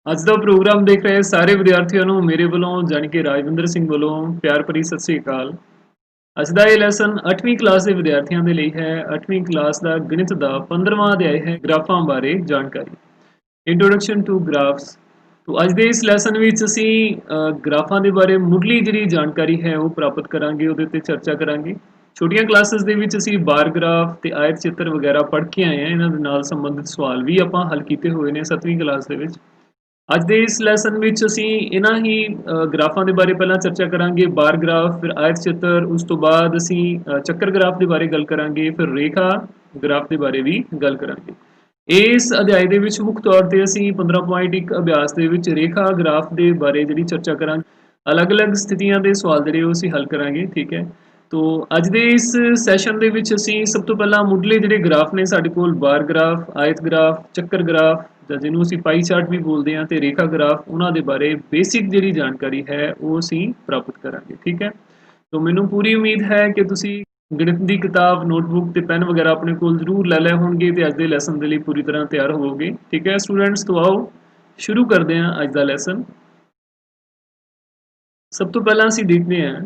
ਅੱਜ ਦਾ ਪ੍ਰੋਗਰਾਮ ਦੇਖ ਰਹੇ ਸਾਰੇ ਵਿਦਿਆਰਥੀਆਂ ਨੂੰ ਮੇਰੇ ਵੱਲੋਂ ਜਾਣੀ ਕਿ ਰਾਜਵਿੰਦਰ ਸਿੰਘ ਵੱਲੋਂ ਪਿਆਰ ਭਰੀ ਸਤਿ ਸ੍ਰੀ ਅਕਾਲ। ਅੱਜ ਦਾ ਇਹ ਲੈਸਨ 8ਵੀਂ ਕਲਾਸ ਦੇ ਵਿਦਿਆਰਥੀਆਂ ਦੇ ਲਈ ਹੈ। 8ਵੀਂ ਕਲਾਸ ਦਾ ਗਣਿਤ ਦਾ 15ਵਾਂ ਅਧਿਆਇ ਹੈ ਗ੍ਰਾਫਾਂ ਬਾਰੇ ਜਾਣਕਾਰੀ। Introduction to graphs. तो ਅੱਜ ਦੇ ਇਸ ਲੈਸਨ ਵਿੱਚ ਅਸੀਂ ਗ੍ਰਾਫਾਂ ਦੇ ਬਾਰੇ ਮੁੱਢਲੀ ਜਿਹੜੀ ਜਾਣਕਾਰੀ ਹੈ ਉਹ ਪ੍ਰਾਪਤ ਕਰਾਂਗੇ, ਉਹਦੇ ਤੇ ਚਰਚਾ ਕਰਾਂਗੇ। ਛੋਟੀਆਂ ਕਲਾਸਿਸ ਦੇ ਵਿੱਚ ਅਸੀਂ ਬਾਰ ਗ੍ਰਾਫ ਤੇ ਆਇਤ ਚਿੱਤਰ ਵਗੈਰਾ ਪੜ੍ਹ ਕੇ ਆਏ ਹਾਂ। ਇਹਨਾਂ ਦੇ ਨਾਲ ਸੰਬੰਧਿਤ ਸਵਾਲ ਵੀ ਆਪਾਂ ਹੱਲ ਕੀਤੇ ਹੋਏ ਨੇ 7ਵੀਂ ਕਲਾਸ ਦੇ ਵਿੱਚ। ਅੱਜ ਦੇ ਇਸ ਲੈਸਨ ਵਿੱਚ ਅਸੀਂ ਇਹਨਾਂ ਹੀ ਗ੍ਰਾਫਾਂ ਦੇ ਬਾਰੇ ਪਹਿਲਾਂ ਚਰਚਾ ਕਰਾਂਗੇ, ਬਾਰ ਗ੍ਰਾਫ, ਫਿਰ ਆਇਤ ਚਿੱਤਰ, ਉਸ ਤੋਂ ਬਾਅਦ ਅਸੀਂ ਚੱਕਰ ਗ੍ਰਾਫ ਦੇ ਬਾਰੇ ਗੱਲ ਕਰਾਂਗੇ, ਫਿਰ ਰੇਖਾ ਗ੍ਰਾਫ ਦੇ ਬਾਰੇ ਵੀ ਗੱਲ ਕਰਾਂਗੇ। ਇਸ ਅਧਿਆਇ ਦੇ ਵਿੱਚ ਮੁੱਖ ਤੌਰ ਤੇ ਅਸੀਂ 15.1 ਅਭਿਆਸ ਦੇ ਵਿੱਚ ਰੇਖਾ ਗ੍ਰਾਫ ਦੇ ਬਾਰੇ ਜਿਹੜੀ ਚਰਚਾ ਕਰਾਂਗੇ। ਅਲੱਗ-ਅਲੱਗ ਸਥਿਤੀਆਂ ਦੇ ਸਵਾਲ ਜਿਹੜੇ ਉਹ ਅਸੀਂ ਹੱਲ ਕਰਾਂਗੇ, ਠੀਕ ਹੈ। ਤੋ ਅੱਜ ਦੇ ਇਸ ਸੈਸ਼ਨ ਦੇ ਵਿੱਚ ਅਸੀਂ ਸਭ ਤੋਂ ਪਹਿਲਾਂ ਮੁੱਢਲੇ ਜਿਹੜੇ ਗ੍ਰਾਫ ਨੇ ਸਾਡੇ ਕੋਲ ਬਾਰ ਗ੍ਰਾਫ, ਆਇਤ ਗ੍ਰਾਫ, ਚੱਕਰ ਗ੍ਰਾਫ ਜਾਂ ਜਿਹਨੂੰ ਅਸੀਂ ਪਾਈ ਚਾਰਟ ਵੀ ਬੋਲਦੇ ਹਾਂ, ਤੇ ਰੇਖਾ ਗ੍ਰਾਫ, ਉਹਨਾਂ ਦੇ ਬਾਰੇ ਬੇਸਿਕ ਜਿਹੜੀ ਜਾਣਕਾਰੀ ਹੈ ਉਹ ਅਸੀਂ ਪ੍ਰਾਪਤ ਕਰਾਂਗੇ, ਠੀਕ ਹੈ। ਤੋ ਮੈਨੂੰ ਪੂਰੀ ਉਮੀਦ ਹੈ ਕਿ ਤੁਸੀਂ ਗਣਿਤ ਦੀ ਕਿਤਾਬ, ਨੋਟਬੁੱਕ ਤੇ ਪੈਨ ਵਗੈਰਾ ਆਪਣੇ ਕੋਲ ਜ਼ਰੂਰ ਲੈ ਲਏ ਹੋਣਗੇ ਤੇ ਅੱਜ ਦੇ ਲੈਸਨ ਦੇ ਲਈ ਪੂਰੀ ਤਰ੍ਹਾਂ ਤਿਆਰ ਹੋਵੋਗੇ, ਠੀਕ ਹੈ ਸਟੂਡੈਂਟਸ। ਤੋਂ ਆਓ ਸ਼ੁਰੂ ਕਰਦੇ ਹਾਂ ਅੱਜ ਦਾ ਲੈਸਨ। ਸਭ ਤੋਂ ਪਹਿਲਾਂ ਅਸੀਂ ਦੇਖਦੇ ਹਾਂ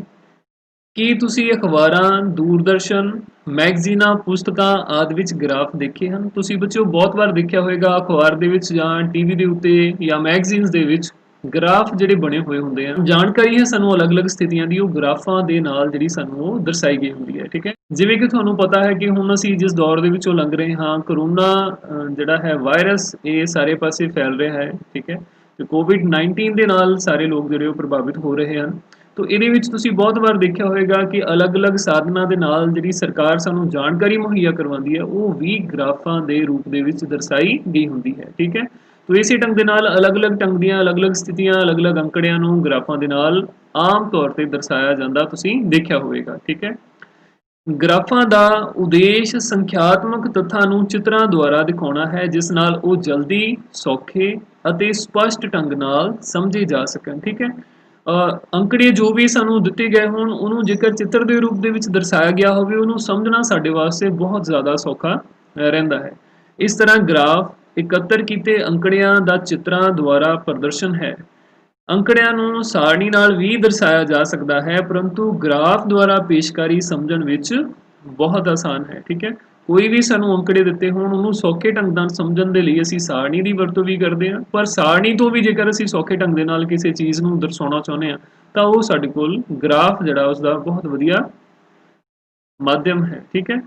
ਕਿ ਤੁਸੀਂ ਅਖਬਾਰਾਂ, ਦੂਰਦਰਸ਼ਨ, ਮੈਗਜ਼ੀਨਾਂ, ਪੁਸਤਕਾਂ ਆਦਿ ਵਿੱਚ ਗ੍ਰਾਫ ਦੇਖੇ ਹਨ। ਤੁਸੀਂ ਬੱਚਿਓ ਬਹੁਤ ਵਾਰ ਦੇਖਿਆ ਹੋਵੇਗਾ ਅਖਬਾਰ ਦੇ ਵਿੱਚ ਜਾਂ ਟੀਵੀ ਦੇ ਉੱਤੇ ਜਾਂ ਮੈਗਜ਼ੀਨਸ ਦੇ ਵਿੱਚ ਗ੍ਰਾਫ ਜਿਹੜੇ ਬਣੇ ਹੋਏ ਹੁੰਦੇ ਆ। ਜਾਣਕਾਰੀ ਹੈ ਸਾਨੂੰ ਅਲੱਗ-ਅਲੱਗ ਸਥਿਤੀਆਂ ਦੀ, ਉਹ ਗ੍ਰਾਫਾਂ ਦੇ ਨਾਲ ਜਿਹੜੀ ਸਾਨੂੰ ਉਹ ਦਰਸਾਈ ਗਈ ਹੁੰਦੀ ਹੈ, ਠੀਕ ਹੈ। ਜਿਵੇਂ ਕਿ ਤੁਹਾਨੂੰ ਪਤਾ ਹੈ ਕਿ ਹੁਣ ਅਸੀਂ ਜਿਸ ਦੌਰ ਦੇ ਵਿੱਚੋਂ ਲੰਘ ਰਹੇ ਹਾਂ, ਕਰੋਨਾ ਜਿਹੜਾ ਹੈ ਵਾਇਰਸ, ਇਹ ਸਾਰੇ ਪਾਸੇ ਫੈਲ ਰਿਹਾ ਹੈ, ਠੀਕ ਹੈ। ਤੇ ਕੋਵਿਡ-19 ਦੇ ਨਾਲ ਸਾਰੇ ਲੋਕ ਜਿਹੜੇ ਉਹ ਪ੍ਰਭਾਵਿਤ ਹੋ ਰਹੇ ਹਨ। ਤੋ ਇਹਦੇ ਵਿੱਚ ਤੁਸੀਂ ਬਹੁਤ ਵਾਰ ਦੇਖਿਆ ਹੋਵੇਗਾ ਕਿ ਅਲੱਗ-ਅਲੱਗ ਸਾਧਨਾਂ ਦੇ ਨਾਲ ਜਿਹੜੀ ਸਰਕਾਰ ਸਾਨੂੰ ਜਾਣਕਾਰੀ ਮੁਹੱਈਆ ਕਰਵਾਉਂਦੀ ਹੈ, ਉਹ ਵੀ ਗ੍ਰਾਫਾਂ ਦੇ ਰੂਪ ਦੇ ਵਿੱਚ ਦਰਸਾਈ ਗਈ ਹੁੰਦੀ ਹੈ, ਠੀਕ ਹੈ। ਤੋ ਇਸੇ ਢੰਗ ਦੇ ਨਾਲ ਅਲੱਗ-ਅਲੱਗ ਢੰਗ ਦੀਆਂ ਅਲੱਗ-ਅਲੱਗ ਸਥਿਤੀਆਂ, ਅਲੱਗ-ਅਲੱਗ ਅੰਕੜਿਆਂ ਨੂੰ ਗ੍ਰਾਫਾਂ ਦੇ ਨਾਲ ਆਮ ਤੌਰ ਤੇ ਦਰਸਾਇਆ ਜਾਂਦਾ ਤੁਸੀਂ ਦੇਖਿਆ ਹੋਵੇਗਾ, ਠੀਕ ਹੈ। ਗ੍ਰਾਫਾਂ ਦਾ ਉਦੇਸ਼ ਸੰਖਿਆਤਮਕ ਤੱਥਾਂ ਨੂੰ ਚਿੱਤਰਾਂ ਦੁਆਰਾ ਦਿਖਾਉਣਾ ਹੈ, ਜਿਸ ਨਾਲ ਉਹ ਜਲਦੀ, ਸੌਖੇ ਅਤੇ ਸਪਸ਼ਟ ਢੰਗ ਨਾਲ ਸਮਝੇ ਜਾ ਸਕਣ, ਠੀਕ ਹੈ। ਅੰਕੜੇ ਜੋ ਵੀ ਸਾਨੂੰ ਦਿੱਤੇ ਗਏ ਹੋਣ, ਉਹਨੂੰ ਜੇਕਰ ਚਿੱਤਰ ਦੇ ਰੂਪ ਦੇ ਵਿੱਚ ਦਰਸਾਇਆ ਗਿਆ ਹੋਵੇ, ਉਹਨੂੰ ਸਮਝਣਾ ਸਾਡੇ ਵਾਸਤੇ ਬਹੁਤ ਜ਼ਿਆਦਾ ਸੌਖਾ ਰਹਿੰਦਾ ਹੈ। ਇਸ ਤਰ੍ਹਾਂ ਗ੍ਰਾਫ ਇਕੱਤਰ ਕੀਤੇ ਅੰਕੜਿਆਂ ਦਾ ਚਿੱਤਰਾਂ ਦੁਆਰਾ ਪ੍ਰਦਰਸ਼ਨ ਹੈ। ਅੰਕੜਿਆਂ ਨੂੰ ਸਾਰਣੀ ਨਾਲ ਵੀ ਦਰਸਾਇਆ ਜਾ ਸਕਦਾ ਹੈ, ਪਰੰਤੂ ਗ੍ਰਾਫ ਦੁਆਰਾ ਪੇਸ਼ਕਾਰੀ ਸਮਝਣ ਵਿੱਚ ਬਹੁਤ ਆਸਾਨ ਹੈ, ਠੀਕ ਹੈ। ਕੋਈ ਵੀ ਸਾਨੂੰ ਅੰਕੜੇ ਦਿੱਤੇ ਹੋਣ, ਉਹਨੂੰ ਸੌਖੇ ਢੰਗ ਨਾਲ ਸਮਝਣ ਦੇ ਲਈ ਅਸੀਂ ਸਾਰਣੀ ਦੀ ਵਰਤੋਂ ਵੀ ਕਰਦੇ ਹਾਂ, ਪਰ ਸਾਰਣੀ ਤੋਂ ਵੀ ਜੇਕਰ ਅਸੀਂ ਸੌਖੇ ਢੰਗ ਦੇ ਨਾਲ ਕਿਸੇ ਚੀਜ਼ ਨੂੰ ਦਰਸਾਉਣਾ ਚਾਹੁੰਦੇ ਹਾਂ ਤਾਂ ਉਹ ਸਾਡੇ ਕੋਲ ਗ੍ਰਾਫ ਜਿਹੜਾ ਉਸਦਾ ਬਹੁਤ ਵਧੀਆ ਮਾਧਿਅਮ ਹੈ, ਠੀਕ ਹੈ।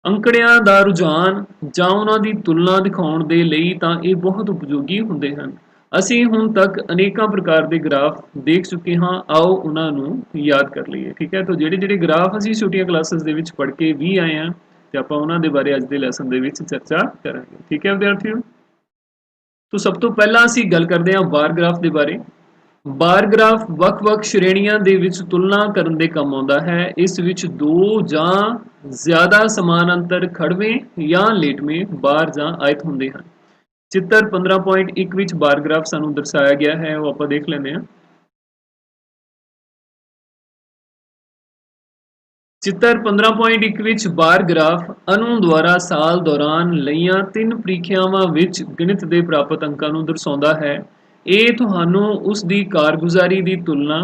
ਅੰਕੜਿਆਂ ਦਾ ਰੁਝਾਨ ਜਾਂ ਉਹਨਾਂ ਦੀ ਤੁਲਨਾ ਦਿਖਾਉਣ ਦੇ ਲਈ ਤਾਂ ਇਹ ਬਹੁਤ ਉਪਯੋਗੀ ਹੁੰਦੇ ਹਨ। ਅਸੀਂ ਹੁਣ ਤੱਕ ਅਨੇਕਾਂ ਪ੍ਰਕਾਰ ਦੇ ਗ੍ਰਾਫ ਦੇਖ ਚੁੱਕੇ ਹਾਂ, ਆਓ ਉਹਨਾਂ ਨੂੰ ਯਾਦ ਕਰ ਲਈਏ, ਠੀਕ ਹੈ। ਤਾਂ ਜਿਹੜੇ ਗ੍ਰਾਫ ਅਸੀਂ ਛੋਟੀਆਂ ਕਲਾਸਿਸ ਦੇ ਵਿੱਚ ਪੜ੍ਹ ਕੇ ਵੀ ਆਏ ਹਾਂ ਤੇ ਆਪਾਂ ਉਹਨਾਂ ਦੇ ਬਾਰੇ ਅੱਜ ਦੇ ਲੈਸਨ ਦੇ ਵਿੱਚ ਚਰਚਾ ਕਰਾਂਗੇ, ਠੀਕ ਹੈ ਵਿਦਿਆਰਥੀਓ। ਤਾਂ ਸਭ ਤੋਂ ਪਹਿਲਾਂ ਅਸੀਂ ਗੱਲ ਕਰਦੇ ਹਾਂ ਬਾਰ ਗ੍ਰਾਫ ਦੇ ਬਾਰੇ। ਬਾਰ ਗ੍ਰਾਫ ਵੱਖ-ਵੱਖ ਸ਼੍ਰੇਣੀਆਂ ਦੇ ਵਿੱਚ ਤੁਲਨਾ ਕਰਨ ਦੇ ਕੰਮ ਆਉਂਦਾ ਹੈ। ਇਸ ਵਿੱਚ ਦੋ ਜਾਂ ਜ਼ਿਆਦਾ ਸਮਾਨਾਂਤਰ ਖੜਵੇਂ ਜਾਂ ਲੇਟਵੇਂ ਬਾਰ ਜਾਂ ਆਇਤ ਹੁੰਦੇ ਹਨ। ਚਿੱਤਰ 15.1 ਵਿੱਚ ਬਾਰ ਗ੍ਰਾਫ ਸਾਨੂੰ ਦਰਸਾਇਆ ਗਿਆ ਹੈ, ਉਹ ਆਪਾਂ ਦੇਖ ਲੈਂਦੇ ਹਾਂ। ਚਿੱਤਰ 15.1 ਵਿੱਚ ਬਾਰ ਗ੍ਰਾਫ ਅਨੂ ਦੁਆਰਾ ਸਾਲ ਦੌਰਾਨ ਲਈਆਂ 3 ਪ੍ਰੀਖਿਆਵਾਂ ਵਿੱਚ ਗਣਿਤ ਦੇ ਪ੍ਰਾਪਤ ਅੰਕਾਂ ਨੂੰ ਦਰਸਾਉਂਦਾ ਹੈ। ਇਹ ਤੁਹਾਨੂੰ ਉਸ ਦੀ ਕਾਰਗੁਜ਼ਾਰੀ ਦੀ ਤੁਲਨਾ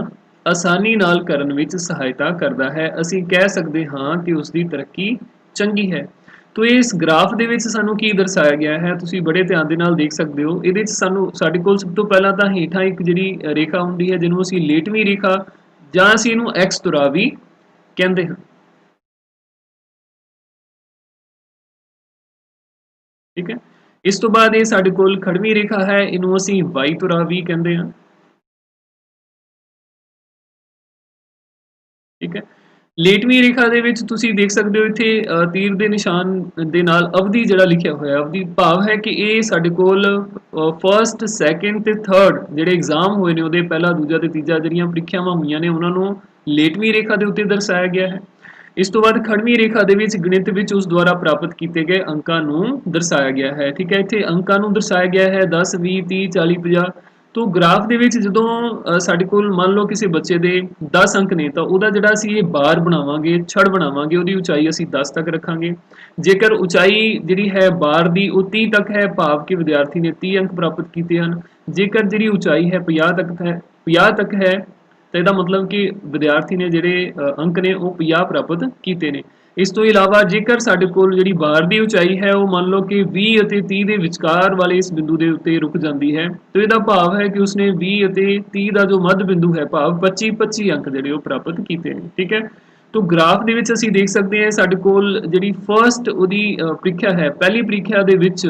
ਆਸਾਨੀ ਨਾਲ ਕਰਨ ਵਿੱਚ ਸਹਾਇਤਾ ਕਰਦਾ ਹੈ। ਅਸੀਂ ਕਹਿ ਸਕਦੇ ਹਾਂ ਕਿ ਉਸ ਦੀ ਤਰੱਕੀ ਚੰਗੀ ਹੈ। ਤੋ ਇਸ ਗ੍ਰਾਫ ਦੇ ਵਿੱਚ ਸਾਨੂੰ ਕੀ ਦਰਸਾਇਆ ਗਿਆ ਹੈ, ਤੁਸੀਂ ਬੜੇ ਧਿਆਨ ਦੇ ਨਾਲ ਦੇਖ ਸਕਦੇ ਹੋ। ਇਹਦੇ ਵਿੱਚ ਸਾਡੇ ਕੋਲ ਸਭ ਤੋਂ ਪਹਿਲਾਂ ਤਾਂ ਹੇਠਾਂ ਇੱਕ ਜਿਹੜੀ ਰੇਖਾ ਹੁੰਦੀ ਹੈ, ਜਿਹਨੂੰ ਅਸੀਂ ਲੇਟਵੀਂ ਰੇਖਾ ਜਾਂ ਅਸੀਂ ਇਹਨੂੰ ਐਕਸ ਧੁਰਾ ਵੀ ਕਹਿੰਦੇ ਹਾਂ, ਠੀਕ ਹੈ। ਇਸ ਤੋਂ ਬਾਅਦ ਇਹ ਸਾਡੇ ਕੋਲ ਖੜਵੀਂ ਰੇਖਾ ਹੈ, ਇਹਨੂੰ ਅਸੀਂ ਵਾਈ ਧੁਰਾ ਵੀ ਕਹਿੰਦੇ ਹਾਂ, ਠੀਕ ਹੈ। ਲੇਟਵੀਂ ਰੇਖਾ ਦੇ ਵਿੱਚ ਤੁਸੀਂ ਦੇਖ ਸਕਦੇ ਹੋ ਇੱਥੇ ਤੀਰ ਦੇ ਨਿਸ਼ਾਨ ਦੇ ਨਾਲ ਅਵਧੀ ਜਿਹੜਾ ਲਿਖਿਆ ਹੋਇਆ, ਅਵਧੀ ਭਾਵ ਹੈ ਕਿ ਇਹ ਸਾਡੇ ਕੋਲ ਫਰਸਟ, ਸੈਕਿੰਡ ਤੇ ਥਰਡ ਜਿਹੜੇ ਐਗਜ਼ਾਮ ਹੋਏ ਨੇ, ਉਹਦੇ ਪਹਿਲਾ, ਦੂਜਾ ਤੇ ਤੀਜਾ ਜਿਹੜੀਆਂ ਪ੍ਰੀਖਿਆਵਾਂ ਹੋਈਆਂ ਨੇ, ਉਹਨਾਂ ਨੂੰ ਲੇਟਵੀਂ ਰੇਖਾ ਦੇ ਉੱਤੇ ਦਰਸਾਇਆ ਗਿਆ ਹੈ। ਇਸ ਤੋਂ ਬਾਅਦ ਖੜਵੀਂ ਰੇਖਾ ਦੇ ਵਿੱਚ ਗਣਿਤ ਵਿੱਚ ਉਸ ਦੁਆਰਾ ਪ੍ਰਾਪਤ ਕੀਤੇ ਗਏ ਅੰਕਾਂ ਨੂੰ ਦਰਸਾਇਆ ਗਿਆ ਹੈ, ਠੀਕ ਹੈ। ਇੱਥੇ ਅੰਕਾਂ ਨੂੰ ਦਰਸਾਇਆ ਗਿਆ ਹੈ 10, 20, 30, 40, 50। ਤੋ ਗ੍ਰਾਫ ਦੇ ਵਿੱਚ ਜਦੋਂ ਸਾਡੇ ਕੋਲ ਮੰਨ ਲਓ ਕਿਸੇ ਬੱਚੇ ਦੇ 10 ਅੰਕ ਨੇ ਤਾਂ ਉਹਦਾ ਜਿਹੜਾ ਅਸੀਂ ਇਹ ਬਾਰ ਬਣਾਵਾਂਗੇ, ਛੜ ਬਣਾਵਾਂਗੇ, ਉਹਦੀ ਉਚਾਈ ਅਸੀਂ 10 ਤੱਕ ਰੱਖਾਂਗੇ। ਜੇਕਰ ਉਚਾਈ ਜਿਹੜੀ ਹੈ ਬਾਰ ਦੀ ਉਹ 30 ਤੱਕ ਹੈ, ਭਾਵ ਕਿ ਵਿਦਿਆਰਥੀ ਨੇ 30 ਅੰਕ ਪ੍ਰਾਪਤ ਕੀਤੇ ਹਨ। ਜੇਕਰ ਜਿਹੜੀ ਉਚਾਈ ਹੈ 50 ਤੱਕ ਹੈ ਤਾਂ ਇਹਦਾ ਮਤਲਬ ਕਿ ਵਿਦਿਆਰਥੀ ਨੇ ਜਿਹੜੇ ਅੰਕ ਨੇ ਉਹ 50 ਪ੍ਰਾਪਤ ਕੀਤੇ ਨੇ। ਇਸ ਤੋਂ ਇਲਾਵਾ ਜੇਕਰ ਸਾਡੇ ਕੋਲ ਜਿਹੜੀ ਬਾਰ ਦੀ ਉਚਾਈ ਹੈ ਉਹ ਮੰਨ ਲਓ ਕਿ 20 ਅਤੇ 30 ਦੇ ਵਿਚਕਾਰ ਵਾਲੇ ਇਸ ਬਿੰਦੂ ਦੇ ਉੱਤੇ ਰੁਕ ਜਾਂਦੀ ਹੈ, ਤਾਂ ਇਹਦਾ ਭਾਵ ਹੈ ਕਿ ਉਸਨੇ 20 ਅਤੇ 30 ਦਾ ਜੋ ਮੱਧ ਬਿੰਦੂ ਹੈ ਭਾਵ 25 ਅੰਕ ਜਿਹੜੇ ਉਹ ਪ੍ਰਾਪਤ ਕੀਤੇ ਨੇ। ਠੀਕ ਹੈ, ਤੋ ਗ੍ਰਾਫ ਦੇ ਵਿੱਚ ਅਸੀਂ ਦੇਖ ਸਕਦੇ ਹਾਂ ਸਾਡੇ ਕੋਲ ਜਿਹੜੀ ਫਰਸਟ ਉਹਦੀ ਪ੍ਰੀਖਿਆ ਹੈ, ਪਹਿਲੀ ਪ੍ਰੀਖਿਆ ਦੇ ਵਿੱਚ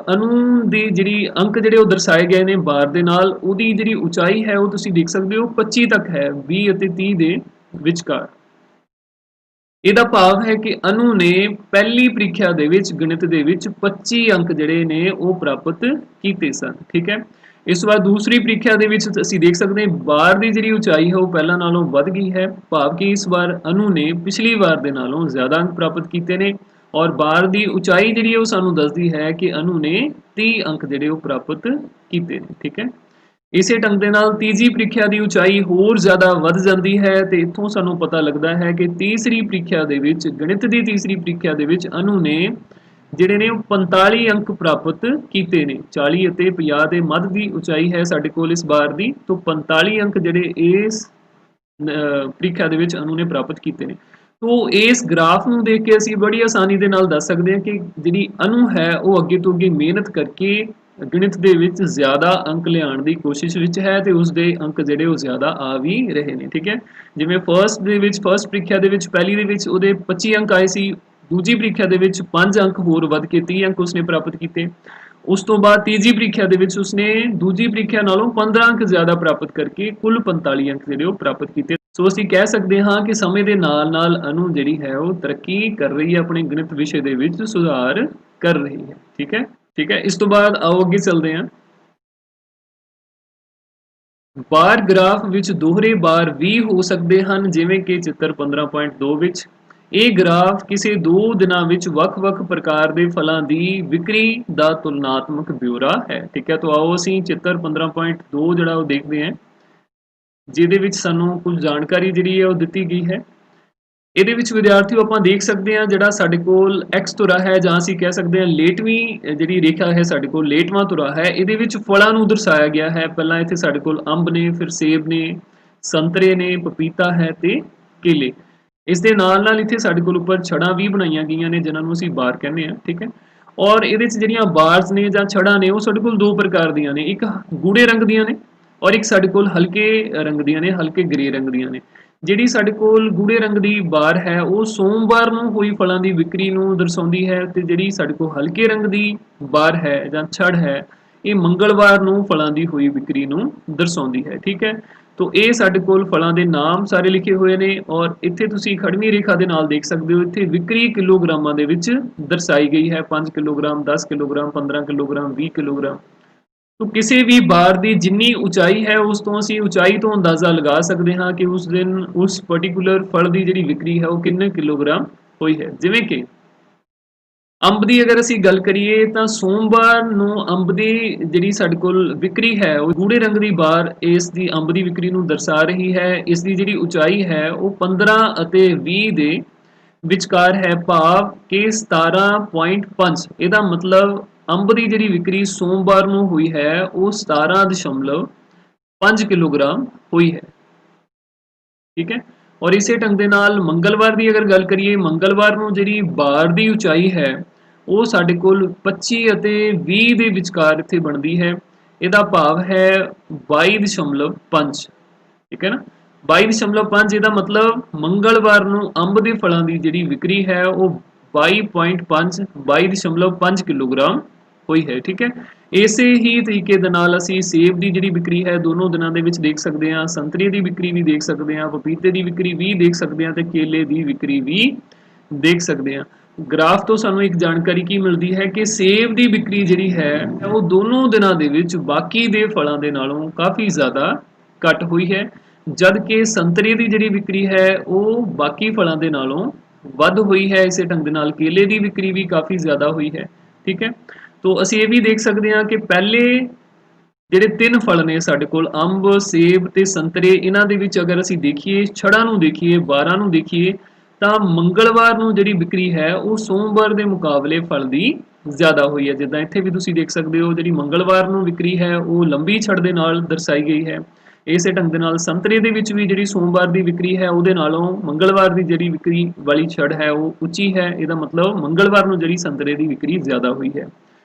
ਅਨੂ ਦੀ ਜਿਹੜੀ ਅੰਕ ਜਿਹੜੇ ਉਹ ਦਰਸਾਏ ਗਏ ਨੇ ਬਾਰ ਦੇ ਨਾਲ, ਉਹਦੀ ਜਿਹੜੀ ਉਚਾਈ ਹੈ ਉਹ ਤੁਸੀਂ ਦੇਖ ਸਕਦੇ ਹੋ 25 ਤੱਕ ਹੈ, 20 ਅਤੇ 30 ਦੇ ਵਿਚਕਾਰ। ਇਹਦਾ ਭਾਵ ਹੈ ਕਿ ਅਨੂ ਨੇ ਪਹਿਲੀ ਪ੍ਰੀਖਿਆ ਦੇ ਵਿੱਚ ਗਣਿਤ ਦੇ ਵਿੱਚ 25 ਅੰਕ ਜਿਹੜੇ ਨੇ ਉਹ ਪ੍ਰਾਪਤ ਕੀਤੇ ਸਨ। ਠੀਕ ਹੈ, ਇਸ ਤੋਂ ਬਾਅਦ ਦੂਸਰੀ ਪ੍ਰੀਖਿਆ ਦੇ ਵਿੱਚ ਅਸੀਂ ਦੇਖ ਸਕਦੇ ਹਾਂ ਬਾਰ ਦੀ ਜਿਹੜੀ ਉਚਾਈ ਹੈ ਉਹ ਪਹਿਲਾਂ ਨਾਲੋਂ ਵੱਧ ਗਈ ਹੈ, ਭਾਵ ਕਿ ਇਸ ਵਾਰ ਅਨੂ ਨੇ ਪਿਛਲੀ ਵਾਰ ਦੇ ਨਾਲੋਂ ਜ਼ਿਆਦਾ ਅੰਕ ਪ੍ਰਾਪਤ ਕੀਤੇ ਨੇ, ਔਰ ਬਾਰ ਦੀ ਉਚਾਈ ਜਿਹੜੀ ਉਹ ਸਾਨੂੰ ਦੱਸਦੀ ਹੈ ਕਿ ਅਨੂ ਨੇ 30 ਅੰਕ ਜਿਹੜੇ ਉਹ ਪ੍ਰਾਪਤ ਕੀਤੇ ਨੇ। ਠੀਕ ਹੈ, ਇਸੇ ਢੰਗ ਦੇ ਨਾਲ ਤੀਜੀ ਪ੍ਰੀਖਿਆ ਦੀ ਉਚਾਈ ਹੋਰ ਜ਼ਿਆਦਾ ਵੱਧ ਜਾਂਦੀ ਹੈ ਤੇ ਇੱਥੋਂ ਸਾਨੂੰ ਪਤਾ ਲੱਗਦਾ ਹੈ ਕਿ ਤੀਸਰੀ ਪ੍ਰੀਖਿਆ ਦੇ ਵਿੱਚ ਗਣਿਤ ਦੀ ਤੀਸਰੀ ਪ੍ਰੀਖਿਆ ਦੇ ਵਿੱਚ ਅਨੂ ਨੇ ਜਿਹੜੇ ਨੇ ਉਹ 45 ਅੰਕ ਪ੍ਰਾਪਤ ਕੀਤੇ ਨੇ। 40 ਅਤੇ 50 ਦੇ ਮੱਧ ਦੀ ਉਚਾਈ ਹੈ ਸਾਡੇ ਕੋਲ ਇਸ ਬਾਰ ਦੀ, ਤੋਂ 45 ਅੰਕ ਜਿਹੜੇ ਇਸ ਪ੍ਰੀਖਿਆ ਦੇ ਵਿੱਚ ਅਨੂ ਨੇ ਪ੍ਰਾਪਤ ਕੀਤੇ ਨੇ। ਤੋ ਇਸ ਗ੍ਰਾਫ ਨੂੰ ਦੇਖ ਕੇ ਅਸੀਂ ਬੜੀ ਆਸਾਨੀ ਦੇ ਨਾਲ ਦੱਸ ਸਕਦੇ ਹਾਂ ਕਿ ਜਿਹੜੀ ਅਨੂ ਹੈ ਉਹ ਅੱਗੇ ਤੋਂ ਅੱਗੇ ਮਿਹਨਤ ਕਰਕੇ ਗਣਿਤ ਦੇ ਵਿੱਚ ਜ਼ਿਆਦਾ ਅੰਕ ਲਿਆਉਣ ਦੀ ਕੋਸ਼ਿਸ਼ ਵਿੱਚ ਹੈ ਤੇ ਉਸ ਦੇ ਅੰਕ ਜਿਹੜੇ ਉਹ ਜ਼ਿਆਦਾ ਆ ਵੀ ਰਹੇ ਨੇ। ਠੀਕ ਹੈ, ਜਿਵੇਂ ਫਸਟ ਪ੍ਰੀਖਿਆ ਦੇ ਵਿੱਚ ਪਹਿਲੀ ਦੇ ਵਿੱਚ ਉਹਦੇ 25 ਅੰਕ ਆਏ ਸੀ, ਦੂਜੀ ਪ੍ਰੀਖਿਆ ਦੇ ਵਿੱਚ 5 ਅੰਕ ਹੋਰ ਵੱਧ ਕੇ 30 ਅੰਕ ਉਸਨੇ ਪ੍ਰਾਪਤ ਕੀਤੇ। ਉਸ ਤੋਂ ਬਾਅਦ ਤੀਜੀ ਪ੍ਰੀਖਿਆ ਦੇ ਵਿੱਚ ਉਸਨੇ ਦੂਜੀ ਪ੍ਰੀਖਿਆ ਨਾਲੋਂ 15 ਅੰਕ ਜ਼ਿਆਦਾ ਪ੍ਰਾਪਤ ਕਰਕੇ ਕੁੱਲ 45 ਅੰਕ ਜਿਹੜੇ ਉਹ ਪ੍ਰਾਪਤ ਕੀਤੇ। ਸੋ ਅਸੀਂ ਕਹਿ ਸਕਦੇ ਹਾਂ ਕਿ ਸਮੇਂ ਦੇ ਨਾਲ ਨਾਲ ਅਨੂ ਜਿਹੜੀ ਹੈ ਉਹ ਤਰੱਕੀ ਕਰ ਰਹੀ ਹੈ, ਆਪਣੇ ਗਣਿਤ ਵਿਸ਼ੇ ਦੇ ਵਿੱਚ ਸੁਧਾਰ ਕਰ ਰਹੀ ਹੈ। ਠੀਕ ਹੈ, ਇਸ ਤੋਂ ਬਾਅਦ ਆਓ ਅੱਗੇ ਚੱਲਦੇ ਹਾਂ। ਬਾਰ ਗ੍ਰਾਫ ਵਿੱਚ ਦੋਹਰੇ ਬਾਰ ਵੀ ਹੋ ਸਕਦੇ ਹਨ, ਜਿਵੇਂ ਕਿ ਚਿੱਤਰ 15.2 ਵਿੱਚ। ਇਹ ਗ੍ਰਾਫ ਕਿਸੇ 2 ਦਿਨਾਂ ਵਿੱਚ ਵੱਖ-ਵੱਖ ਪ੍ਰਕਾਰ ਦੇ ਫਲਾਂ ਦੀ ਵਿਕਰੀ ਦਾ ਤੁਲਨਾਤਮਕ ਬਿਊਰਾ ਹੈ। ਠੀਕ ਹੈ, ਤਾਂ ਆਓ ਅਸੀਂ ਚਿੱਤਰ 15.2 ਜਿਹੜਾ ਉਹ ਦੇਖਦੇ ਹਾਂ, ਜਿਹਦੇ ਵਿੱਚ ਸਾਨੂੰ ਕੁਝ ਜਾਣਕਾਰੀ ਜਿਹੜੀ ਹੈ ਉਹ ਦਿੱਤੀ ਗਈ ਹੈ। ਇਹਦੇ ਵਿੱਚ ਵਿਦਿਆਰਥੀਓ ਆਪਾਂ ਦੇਖ ਸਕਦੇ ਹਾਂ ਜਿਹੜਾ ਸਾਡੇ ਕੋਲ x ਧੁਰਾ ਹੈ, ਜਾਂ ਅਸੀਂ ਕਹਿ ਸਕਦੇ ਹਾਂ ਲੇਟਵੀਂ ਜਿਹੜੀ ਰੇਖਾ ਹੈ ਸਾਡੇ ਕੋਲ ਲੇਟਵਾਂ ਧੁਰਾ ਹੈ, ਇਹਦੇ ਵਿੱਚ ਫਲਾਂ ਨੂੰ ਦਰਸਾਇਆ ਗਿਆ ਹੈ। ਪਹਿਲਾਂ ਇੱਥੇ ਸਾਡੇ ਕੋਲ ਅੰਬ ਨੇ, ਫਿਰ ਸੇਬ ਨੇ, ਸੰਤਰੇ ਨੇ, ਪਪੀਤਾ ਹੈ ਤੇ ਕੇਲੇ। ਇਸ ਦੇ ਨਾਲ ਨਾਲ ਇੱਥੇ ਸਾਡੇ ਕੋਲ ਉੱਪਰ ਛੜਾਂ ਵੀ ਬਣਾਈਆਂ ਗਈਆਂ ਨੇ ਜਿਨ੍ਹਾਂ ਨੂੰ ਅਸੀਂ ਬਾਰ ਕਹਿੰਦੇ ਹਾਂ। ਠੀਕ ਹੈ, ਔਰ ਇਹਦੇ ਵਿੱਚ ਜਿਹੜੀਆਂ ਬਾਰਸ ਨੇ ਜਾਂ ਛੜਾਂ ਨੇ ਉਹ ਸਾਡੇ ਕੋਲ 2 ਪ੍ਰਕਾਰ ਦੀਆਂ ਨੇ, ਇੱਕ ਗੂੜੇ ਰੰਗ ਦੀਆਂ ਨੇ ਔਰ ਇੱਕ ਸਾਡੇ ਕੋਲ ਹਲਕੇ ਰੰਗ ਦੀਆਂ ਨੇ, ਹਲਕੇ ਗ੍ਰੇ ਰੰਗ ਦੀਆਂ ਨੇ। ਜਿਹੜੀ ਸਾਡੇ ਕੋਲ ਗੂੜੇ ਰੰਗ ਦੀ ਬਾਰ ਹੈ ਉਹ ਸੋਮਵਾਰ ਨੂੰ ਹੋਈ ਫਲਾਂ ਦੀ ਵਿਕਰੀ ਨੂੰ ਦਰਸਾਉਂਦੀ ਹੈ, ਤੇ ਜਿਹੜੀ ਸਾਡੇ ਕੋਲ ਹਲਕੇ ਰੰਗ ਦੀ ਬਾਰ ਹੈ ਜਾਂ ਛੜ ਹੈ ਇਹ ਮੰਗਲਵਾਰ ਨੂੰ ਫਲਾਂ ਦੀ ਹੋਈ ਵਿਕਰੀ ਨੂੰ ਦਰਸਾਉਂਦੀ ਹੈ। ਠੀਕ ਹੈ, ਤੋ ਇਹ ਸਾਡੇ ਕੋਲ ਫਲਾਂ ਦੇ ਨਾਮ ਸਾਰੇ ਲਿਖੇ ਹੋਏ ਨੇ, ਔਰ ਇੱਥੇ ਤੁਸੀਂ ਖੜਵੀਂ ਰੇਖਾ ਦੇ ਨਾਲ ਦੇਖ ਸਕਦੇ ਹੋ ਇੱਥੇ ਵਿਕਰੀ ਕਿਲੋਗ੍ਰਾਮਾਂ ਦੇ ਵਿੱਚ ਦਰਸਾਈ ਗਈ ਹੈ। 5 ਕਿਲੋਗ੍ਰਾਮ, 10 ਕਿਲੋਗ੍ਰਾਮ, 15 ਕਿਲੋਗ੍ਰਾਮ, 20 ਕਿਲੋਗ੍ਰਾਮ। तो किसी भी बार की जिन्नी उचाई है उस तो असीं उचाई तो अंदाज़ा लगा सकते हाँ कि उस दिन उस पर्टिकुलर फल की जिहड़ी विक्री है वो किन्ने किलोग्राम हुई है। जिवें कि अंब की अगर असीं गल करिए तो सोमवार नूं अंब की जिहड़ी साडे कोल विक्री है वो गूढ़े रंग की बार इस दी अंब की विक्री नूं दर्शा रही है। इसकी जिहड़ी उचाई है वो 15 ਅਤੇ 20 ਦੇ विचकार है, भाव कि 17.5। ਇਹਦਾ मतलब अंब की जिहड़ी विक्री सोमवार नूं हुई है वो 17.5 किलोग्राम हुई है। ठीक है, और इसे ढंग दे नाल मंगलवार की अगर गल करिए, मंगलवार नूं जिहड़ी बार की उचाई है वो साडे कोल 25 ਅਤੇ 20 ਦੇ ਵਿਚਕਾਰ ਇੱਥੇ ਬਣਦੀ ਹੈ। ਇਹਦਾ ਭਾਵ ਹੈ 22.5। ਠੀਕ ਹੈ ਨਾ, 22.5। ਇਹਦਾ मतलब ਮੰਗਲਵਾਰ ਨੂੰ ਅੰਬ ਦੇ ਫਲਾਂ ਦੀ ਜਿਹੜੀ ਵਿਕਰੀ ਹੈ ਉਹ 22.5 ਕਿਲੋਗ੍ਰਾਮ ਹੋਈ है। ठीक है, इसे ही तरीके दे नाल असीं सेब की जिहड़ी विक्री है दोनों दिनों दे विच देख सकते हैं, संतरे की विक्री भी देख सकते हैं, पपीते की विक्री भी देख सकते हैं ते केले की विक्री भी देख सकते हैं। ग्राफ तो सानूं एक जानकारी की मिलती है कि सेब की विक्री जिहड़ी है वो दोनों दिनों दे विच बाकी दे फलां दे नालों काफ़ी ज़्यादा घट हुई है, जद कि संतरे की जिहड़ी विक्री है वो बाकी फलां दे नालों वध हुई है। इसे ढंग दे नाल केले की विक्री भी काफ़ी ज़्यादा हुई है। ठीक है, तो असीं ये भी देख सकते हैं कि पहले ਜਿਹੜੇ ਤਿੰਨ ਫਲ ਨੇ ਸਾਡੇ ਕੋਲ ਅੰਬ, ਸੇਬ ਤੇ ਸੰਤਰੇ, ਇਹਨਾਂ ਦੇ ਵਿੱਚ ਅਗਰ ਅਸੀਂ ਦੇਖੀਏ, ਛੜਾਂ ਨੂੰ ਦੇਖੀਏ, ਵਾਰਾਂ ਨੂੰ ਦੇਖੀਏ, ਤਾਂ ਮੰਗਲਵਾਰ ਨੂੰ ਜਿਹੜੀ ਵਿਕਰੀ ਹੈ ਉਹ ਸੋਮਵਾਰ ਦੇ ਮੁਕਾਬਲੇ ਫਲ ਦੀ ਜ਼ਿਆਦਾ ਹੋਈ ਹੈ। ਜਿੱਦਾਂ ਇੱਥੇ ਵੀ ਤੁਸੀਂ ਦੇਖ ਸਕਦੇ ਹੋ, ਜਿਹੜੀ ਮੰਗਲਵਾਰ ਨੂੰ ਵਿਕਰੀ ਹੈ ਉਹ ਲੰਬੀ ਛੜ ਦੇ ਨਾਲ ਦਰਸਾਈ ਗਈ ਹੈ। ਇਸੇ ਢੰਗ ਦੇ ਨਾਲ ਸੰਤਰੇ ਦੇ ਵਿੱਚ ਵੀ ਜਿਹੜੀ ਸੋਮਵਾਰ ਦੀ ਵਿਕਰੀ ਹੈ ਉਹਦੇ ਨਾਲੋਂ ਮੰਗਲਵਾਰ ਦੀ ਜਿਹੜੀ ਵਿਕਰੀ ਵਾਲੀ ਛੜ ਹੈ ਉਹ ਉੱਚੀ ਹੈ। ਇਹਦਾ ਮਤਲਬ ਮੰਗਲਵਾਰ ਨੂੰ ਜਿਹੜੀ ਸੰਤਰੇ ਦੀ ਵਿਕਰੀ ਜ਼ਿਆਦਾ ਹੋਈ ਹੈ।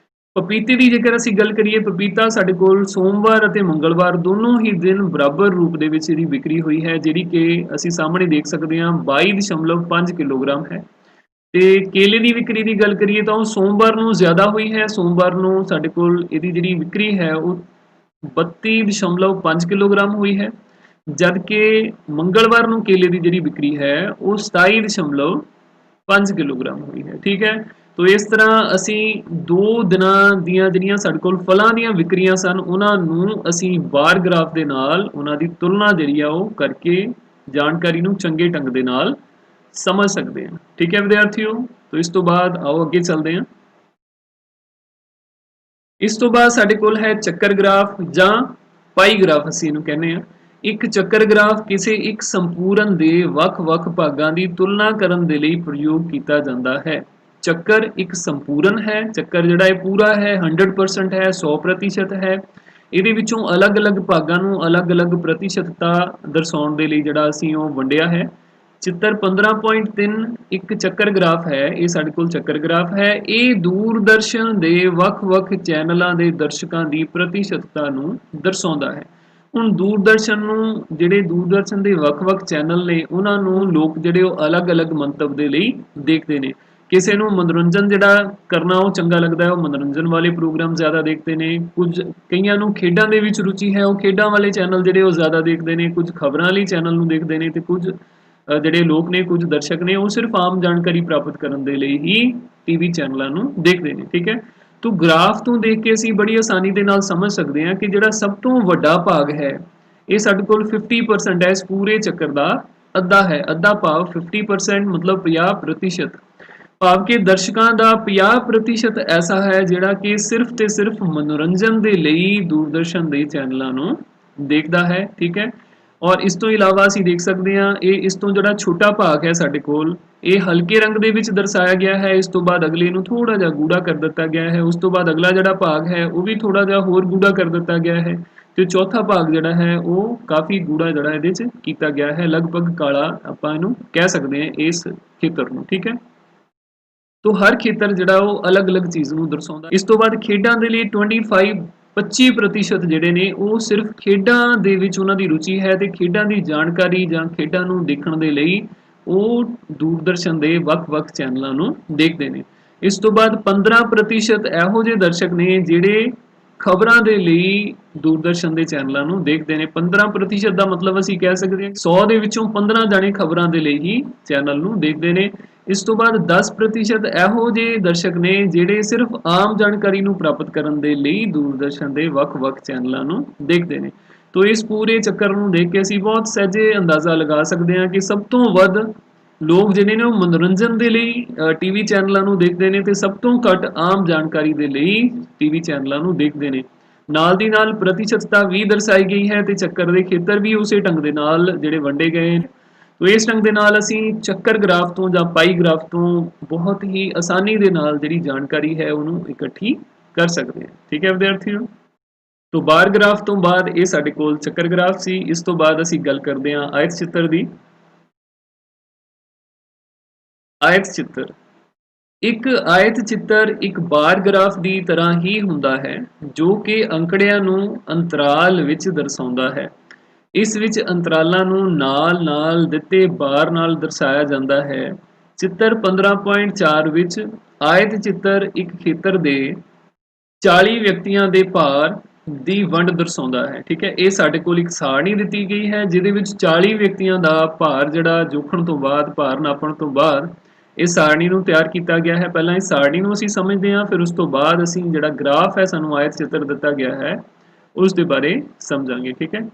ਪਪੀਤੇ ਦੀ ਜੇਕਰ ਅਸੀਂ ਗੱਲ ਕਰੀਏ, ਪਪੀਤਾ ਸਾਡੇ ਕੋਲ ਸੋਮਵਾਰ ਅਤੇ ਮੰਗਲਵਾਰ ਦੋਨੋਂ ਹੀ ਦਿਨ ਬਰਾਬਰ ਰੂਪ ਦੇ ਵਿੱਚ ਇਹਦੀ ਵਿਕਰੀ ਹੋਈ ਹੈ, ਜਿਹੜੀ ਕਿ ਅਸੀਂ ਸਾਹਮਣੇ ਦੇਖ ਸਕਦੇ ਹਾਂ 22.5 ਕਿਲੋਗ੍ਰਾਮ ਹੈ। ਤੇ ਕੇਲੇ ਦੀ ਵਿਕਰੀ ਦੀ ਗੱਲ ਕਰੀਏ ਤਾਂ ਉਹ ਸੋਮਵਾਰ ਨੂੰ ਜ਼ਿਆਦਾ ਹੋਈ ਹੈ। ਸੋਮਵਾਰ ਨੂੰ ਸਾਡੇ ਕੋਲ ਇਹਦੀ ਜਿਹੜੀ ਵਿਕਰੀ ਹੈ ਉਹ 32.5 ਕਿਲੋਗ੍ਰਾਮ ਹੋਈ ਹੈ, ਜਦ ਕਿ ਮੰਗਲਵਾਰ ਨੂੰ ਕੇਲੇ ਦੀ ਜਿਹੜੀ ਵਿਕਰੀ ਹੈ ਉਹ 27.5 ਕਿਲੋਗ੍ਰਾਮ ਹੋਈ ਹੈ। ਠੀਕ ਹੈ, ਤੋ ਇਸ ਤਰ੍ਹਾਂ ਅਸੀਂ 2 ਦਿਨਾਂ ਦੀਆਂ ਜਿਹੜੀਆਂ ਸਾਡੇ ਕੋਲ ਫਲਾਂ ਦੀਆਂ ਵਿਕਰੀਆਂ ਸਨ ਉਹਨਾਂ ਨੂੰ ਅਸੀਂ ਬਾਰ ਗ੍ਰਾਫ ਦੇ ਨਾਲ ਉਹਨਾਂ ਦੀ ਤੁਲਨਾ ਜਿਹੜੀ ਆ ਉਹ ਕਰਕੇ ਜਾਣਕਾਰੀ ਨੂੰ ਚੰਗੇ ਢੰਗ ਦੇ ਨਾਲ ਸਮਝ ਸਕਦੇ ਹਾਂ। ਠੀਕ ਹੈ ਵਿਦਿਆਰਥੀਓ, ਤੋ ਇਸ ਤੋਂ ਬਾਅਦ ਆਓ ਅੱਗੇ ਚੱਲਦੇ ਹਾਂ। ਇਸ ਤੋਂ ਬਾਅਦ ਸਾਡੇ ਕੋਲ ਹੈ ਚੱਕਰ ਗ੍ਰਾਫ ਜਾਂ ਪਾਈ ਗ੍ਰਾਫ, ਅਸੀਂ ਇਹਨੂੰ ਕਹਿੰਦੇ ਹਾਂ। ਇੱਕ ਚੱਕਰ ਗ੍ਰਾਫ ਕਿਸੇ ਇੱਕ ਸੰਪੂਰਨ ਦੇ ਵੱਖ-ਵੱਖ ਭਾਗਾਂ ਦੀ ਤੁਲਨਾ ਕਰਨ ਦੇ ਲਈ ਪ੍ਰਯੋਗ ਕੀਤਾ ਜਾਂਦਾ ਹੈ। ਚੱਕਰ ਇੱਕ ਸੰਪੂਰਨ ਹੈ, ਚੱਕਰ ਜਿਹੜਾ ਇਹ ਪੂਰਾ ਹੈ, 100% ਹੈ, 100% ਹੈ। ਇਹਦੇ ਵਿੱਚੋਂ ਅਲੱਗ-ਅਲੱਗ ਭਾਗਾਂ ਨੂੰ ਅਲੱਗ-ਅਲੱਗ ਪ੍ਰਤੀਸ਼ਤਤਾ ਦਰਸਾਉਣ ਦੇ ਲਈ ਜਿਹੜਾ ਅਸੀਂ ਉਹ ਵੰਡਿਆ ਹੈ। ਚਿੱਤਰ 15.3 ਇੱਕ ਚੱਕਰ ਗ੍ਰਾਫ ਹੈ, ਇਹ ਸਾਡੇ ਕੋਲ ਚੱਕਰ ਗ੍ਰਾਫ ਹੈ। ਇਹ ਦੂਰਦਰਸ਼ਨ ਦੇ ਵੱਖ-ਵੱਖ ਚੈਨਲਾਂ ਦੇ ਦਰਸ਼ਕਾਂ ਦੀ ਪ੍ਰਤੀਸ਼ਤਤਾ ਨੂੰ ਦਰਸਾਉਂਦਾ ਹੈ। ਹੁਣ ਦੂਰਦਰਸ਼ਨ ਦੇ ਵੱਖ-ਵੱਖ ਚੈਨਲ ਨੇ ਉਹਨਾਂ ਨੂੰ ਲੋਕ ਜਿਹੜੇ ਉਹ ਅਲੱਗ-ਅਲੱਗ ਮੰਤਵ ਦੇ ਲਈ ਦੇਖਦੇ ਨੇ। ਕਿਸੇ ਨੂੰ ਮਨੋਰੰਜਨ ਜਿਹੜਾ ਕਰਨਾ ਉਹ ਚੰਗਾ ਲੱਗਦਾ ਹੈ, ਉਹ ਮਨੋਰੰਜਨ ਵਾਲੇ ਪ੍ਰੋਗਰਾਮ ਜ਼ਿਆਦਾ ਦੇਖਦੇ ਨੇ। ਕਈਆਂ ਨੂੰ ਖੇਡਾਂ ਦੇ ਵਿੱਚ ਰੁਚੀ ਹੈ, ਉਹ ਖੇਡਾਂ ਵਾਲੇ ਚੈਨਲ ਜਿਹੜੇ ਉਹ ਜ਼ਿਆਦਾ ਦੇਖਦੇ ਨੇ। ਕੁਝ ਖਬਰਾਂ ਵਾਲੀ ਚੈਨਲ ਨੂੰ ਦੇਖਦੇ ਨੇ ਤੇ ਕੁਝ ਜਿਹੜੇ ਲੋਕ ਨੇ, ਕੁਝ ਦਰਸ਼ਕ ਨੇ, ਉਹ ਸਿਰਫ ਆਮ ਜਾਣਕਾਰੀ ਪ੍ਰਾਪਤ ਕਰਨ ਦੇ ਲਈ ਹੀ ਟੀਵੀ ਚੈਨਲਾਂ ਨੂੰ ਦੇਖਦੇ ਨੇ। ਠੀਕ ਹੈ, ਤੋ ਗ੍ਰਾਫ ਤੋਂ ਦੇਖ ਕੇ ਅਸੀਂ ਬੜੀ ਆਸਾਨੀ ਦੇ ਨਾਲ ਸਮਝ ਸਕਦੇ ਹਾਂ ਕਿ ਜਿਹੜਾ ਸਭ ਤੋਂ ਵੱਡਾ ਭਾਗ ਹੈ ਇਹ ਸਾਡੇ ਕੋਲ 50% ਹੈ। ਇਸ ਪੂਰੇ ਚੱਕਰ ਦਾ ਅੱਧਾ ਹੈ, ਅੱਧਾ ਭਾਵ 50% ਮਤਲਬ 50%, ਭਾਵ ਕਿ ਦਰਸ਼ਕਾਂ ਦਾ 50% ਐਸਾ ਹੈ ਜਿਹੜਾ ਕਿ ਸਿਰਫ ਤੇ ਸਿਰਫ ਮਨੋਰੰਜਨ ਦੇ ਲਈ ਦੂਰਦਰਸ਼ਨ ਦੇ ਚੈਨਲਾਂ ਨੂੰ ਦੇਖਦਾ ਹੈ। ਠੀਕ ਹੈ, ਔਰ ਇਸ ਤੋਂ ਇਲਾਵਾ ਅਸੀਂ ਦੇਖ ਸਕਦੇ ਹਾਂ ਇਸ ਤੋਂ ਜਿਹੜਾ ਛੋਟਾ ਭਾਗ ਹੈ ਸਾਡੇ ਕੋਲ, ਇਹ ਹਲਕੇ ਰੰਗ ਦੇ ਵਿੱਚ ਦਰਸਾਇਆ ਗਿਆ ਹੈ। ਇਸ ਤੋਂ ਬਾਅਦ ਅਗਲੇ ਨੂੰ ਥੋੜਾ ਜਿਹਾ ਗੂੜਾ ਕਰ ਦਿੱਤਾ ਗਿਆ ਹੈ। ਉਸ ਤੋਂ ਬਾਅਦ ਅਗਲਾ ਜਿਹੜਾ ਭਾਗ ਹੈ ਉਹ ਵੀ ਥੋੜਾ ਜਿਹਾ ਹੋਰ ਗੂੜਾ ਕਰ ਦਿੱਤਾ ਗਿਆ ਹੈ ਤੇ ਚੌਥਾ ਭਾਗ ਜਿਹੜਾ ਹੈ ਉਹ ਕਾਫੀ ਗੂੜਾ ਜਿਹੜਾ ਇਹਦੇ 'ਚ ਕੀਤਾ ਗਿਆ ਹੈ, ਲਗਭਗ ਕਾਲਾ ਆਪਾਂ ਇਹਨੂੰ ਕਹਿ ਸਕਦੇ ਹਾਂ ਇਸ ਖੇਤਰ ਨੂੰ। ਠੀਕ ਹੈ, ਤੋ ਹਰ ਖੇਤਰ ਜਿਹੜਾ ਉਹ ਅਲੱਗ-ਅਲੱਗ ਚੀਜ਼ ਨੂੰ ਦਰਸਾਉਂਦਾ। ਇਸ ਤੋਂ ਬਾਅਦ ਖੇਡਾਂ ਦੇ ਲਈ 25% ਜਿਹੜੇ ਨੇ ਉਹ ਸਿਰਫ ਖੇਡਾਂ ਦੇ ਵਿੱਚ ਉਹਨਾਂ ਦੀ ਰੁਚੀ ਹੈ ਤੇ ਖੇਡਾਂ ਦੀ ਜਾਣਕਾਰੀ ਜਾਂ ਖੇਡਾਂ ਨੂੰ ਦੇਖਣ ਦੇ ਲਈ ਉਹ ਦੂਰਦਰਸ਼ਨ ਦੇ ਵੱਖ-ਵੱਖ ਚੈਨਲਾਂ ਨੂੰ ਦੇਖਦੇ ਨੇ। ਇਸ ਤੋਂ ਬਾਅਦ 15% ਇਹੋ ਜਿਹੇ ਦਰਸ਼ਕ ਨੇ ਜਿਹੜੇ ਖਬਰਾਂ ਦੇ ਲਈ ਦੂਰਦਰਸ਼ਨ ਦੇ ਚੈਨਲਾਂ ਨੂੰ ਦੇਖਦੇ ਨੇ। 15% ਦਾ ਮਤਲਬ ਅਸੀਂ ਕਹਿ ਸਕਦੇ ਹਾਂ 100 ਦੇ ਵਿੱਚੋਂ 15 ਜਾਣੇ ਖਬਰਾਂ ਦੇ ਲਈ ਹੀ ਚੈਨਲ ਨੂੰ ਦੇਖਦੇ ਨੇ। ਇਸ ਤੋਂ ਬਾਅਦ 10% ਇਹੋ ਜਿਹੇ ਦਰਸ਼ਕ ਨੇ ਜਿਹੜੇ ਸਿਰਫ ਆਮ ਜਾਣਕਾਰੀ ਨੂੰ ਪ੍ਰਾਪਤ ਕਰਨ ਦੇ ਲਈ ਦੂਰਦਰਸ਼ਨ ਦੇ ਵੱਖ-ਵੱਖ ਚੈਨਲਾਂ ਨੂੰ ਦੇਖਦੇ ਨੇ। ਤੋ ਇਸ ਪੂਰੇ ਚੱਕਰ ਨੂੰ ਦੇਖ ਕੇ ਅਸੀਂ ਬਹੁਤ ਸਹਿਜੇ ਅੰਦਾਜ਼ਾ ਲਗਾ ਸਕਦੇ ਹਾਂ ਕਿ ਸਭ ਤੋਂ ਵੱਧ ਲੋਕ ਜਿਹੜੇ ਨੇ ਉਹ ਮਨੋਰੰਜਨ ਦੇ ਲਈ ਟੀਵੀ ਚੈਨਲਾਂ ਨੂੰ ਦੇਖਦੇ ਨੇ ਤੇ ਸਭ ਤੋਂ ਘੱਟ ਆਮ ਜਾਣਕਾਰੀ ਦੇ ਲਈ ਟੀਵੀ ਚੈਨਲਾਂ ਨੂੰ ਦੇਖਦੇ ਨੇ। ਨਾਲ ਦੀ ਨਾਲ ਪ੍ਰਤੀਸ਼ਤਤਾ ਵੀ ਦਰਸਾਈ ਗਈ ਹੈ ਤੇ ਚੱਕਰ ਦੇ ਖੇਤਰ ਵੀ ਉਸੇ ਢੰਗ ਦੇ ਨਾਲ ਜਿਹੜੇ ਵੰਡੇ ਗਏ ਨੇ। ਤੋ ਇਸ ਢੰਗ ਦੇ ਨਾਲ ਅਸੀਂ ਚੱਕਰ ਗ੍ਰਾਫ ਤੋਂ ਜਾਂ ਪਾਈ ਗ੍ਰਾਫ ਤੋਂ ਬਹੁਤ ਹੀ ਆਸਾਨੀ ਦੇ ਨਾਲ ਜਿਹੜੀ ਜਾਣਕਾਰੀ ਹੈ ਉਹਨੂੰ ਇਕੱਠੀ ਕਰ ਸਕਦੇ ਹਾਂ। ਠੀਕ ਹੈ ਵਿਦਿਆਰਥੀਓ, ਤੋ ਬਾਰ ਗ੍ਰਾਫ ਤੋਂ ਬਾਅਦ ਇਹ ਸਾਡੇ ਕੋਲ ਚੱਕਰ ਗ੍ਰਾਫ ਸੀ। ਇਸ ਤੋਂ ਬਾਅਦ ਅਸੀਂ ਗੱਲ ਕਰਦੇ ਹਾਂ ਆਇਤ ਚਿੱਤਰ ਦੀ। ਆਇਤ ਚਿੱਤਰ, ਇੱਕ ਆਇਤ ਚਿੱਤਰ ਇੱਕ ਬਾਰ ਗ੍ਰਾਫ ਦੀ ਤਰ੍ਹਾਂ ਹੀ ਹੁੰਦਾ ਹੈ ਜੋ ਕਿ ਅੰਕੜਿਆਂ ਨੂੰ ਅੰਤਰਾਲ ਵਿੱਚ ਦਰਸਾਉਂਦਾ ਹੈ। ਇਸ ਵਿੱਚ ਅੰਤਰਾਲਾਂ ਨੂੰ ਨਾਲ-ਨਾਲ ਦਿੱਤੇ ਬਾਰ ਨਾਲ ਦਰਸਾਇਆ ਜਾਂਦਾ ਹੈ। ਚਿੱਤਰ 15.4 ਵਿੱਚ ਆਇਤ ਚਿੱਤਰ ਇੱਕ ਖੇਤਰ ਦੇ 40 ਵਿਅਕਤੀਆਂ ਦੇ ਭਾਰ ਦੀ ਵੰਡ ਦਰਸਾਉਂਦਾ ਹੈ। ਠੀਕ ਹੈ, ਇਹ ਸਾਡੇ ਕੋਲ ਇੱਕ ਸਾਰਣੀ ਦਿੱਤੀ ਗਈ ਹੈ ਜਿਹਦੇ ਵਿੱਚ 40 ਵਿਅਕਤੀਆਂ ਦਾ ਭਾਰ ਜਿਹੜਾ ਜੋਖਣ ਤੋਂ ਬਾਅਦ, ਭਾਰ ਨਾਪਣ ਤੋਂ ਬਾਅਦ ਇਸ ਸਾਰਣੀ ਨੂੰ ਤਿਆਰ ਕੀਤਾ ਗਿਆ ਹੈ। ਪਹਿਲਾਂ ਇਸ ਸਾਰਣੀ ਨੂੰ ਅਸੀਂ ਸਮਝਦੇ ਹਾਂ, ਫਿਰ ਉਸ ਤੋਂ ਬਾਅਦ ਅਸੀਂ ਜਿਹੜਾ ਗ੍ਰਾਫ ਹੈ ਸਾਨੂੰ ਆਇਤ ਚਿੱਤਰ ਦਿੱਤਾ ਗਿਆ ਹੈ ਉਸ ਦੇ ਬਾਰੇ ਸਮਝਾਂਗੇ। ਠੀਕ ਹੈ,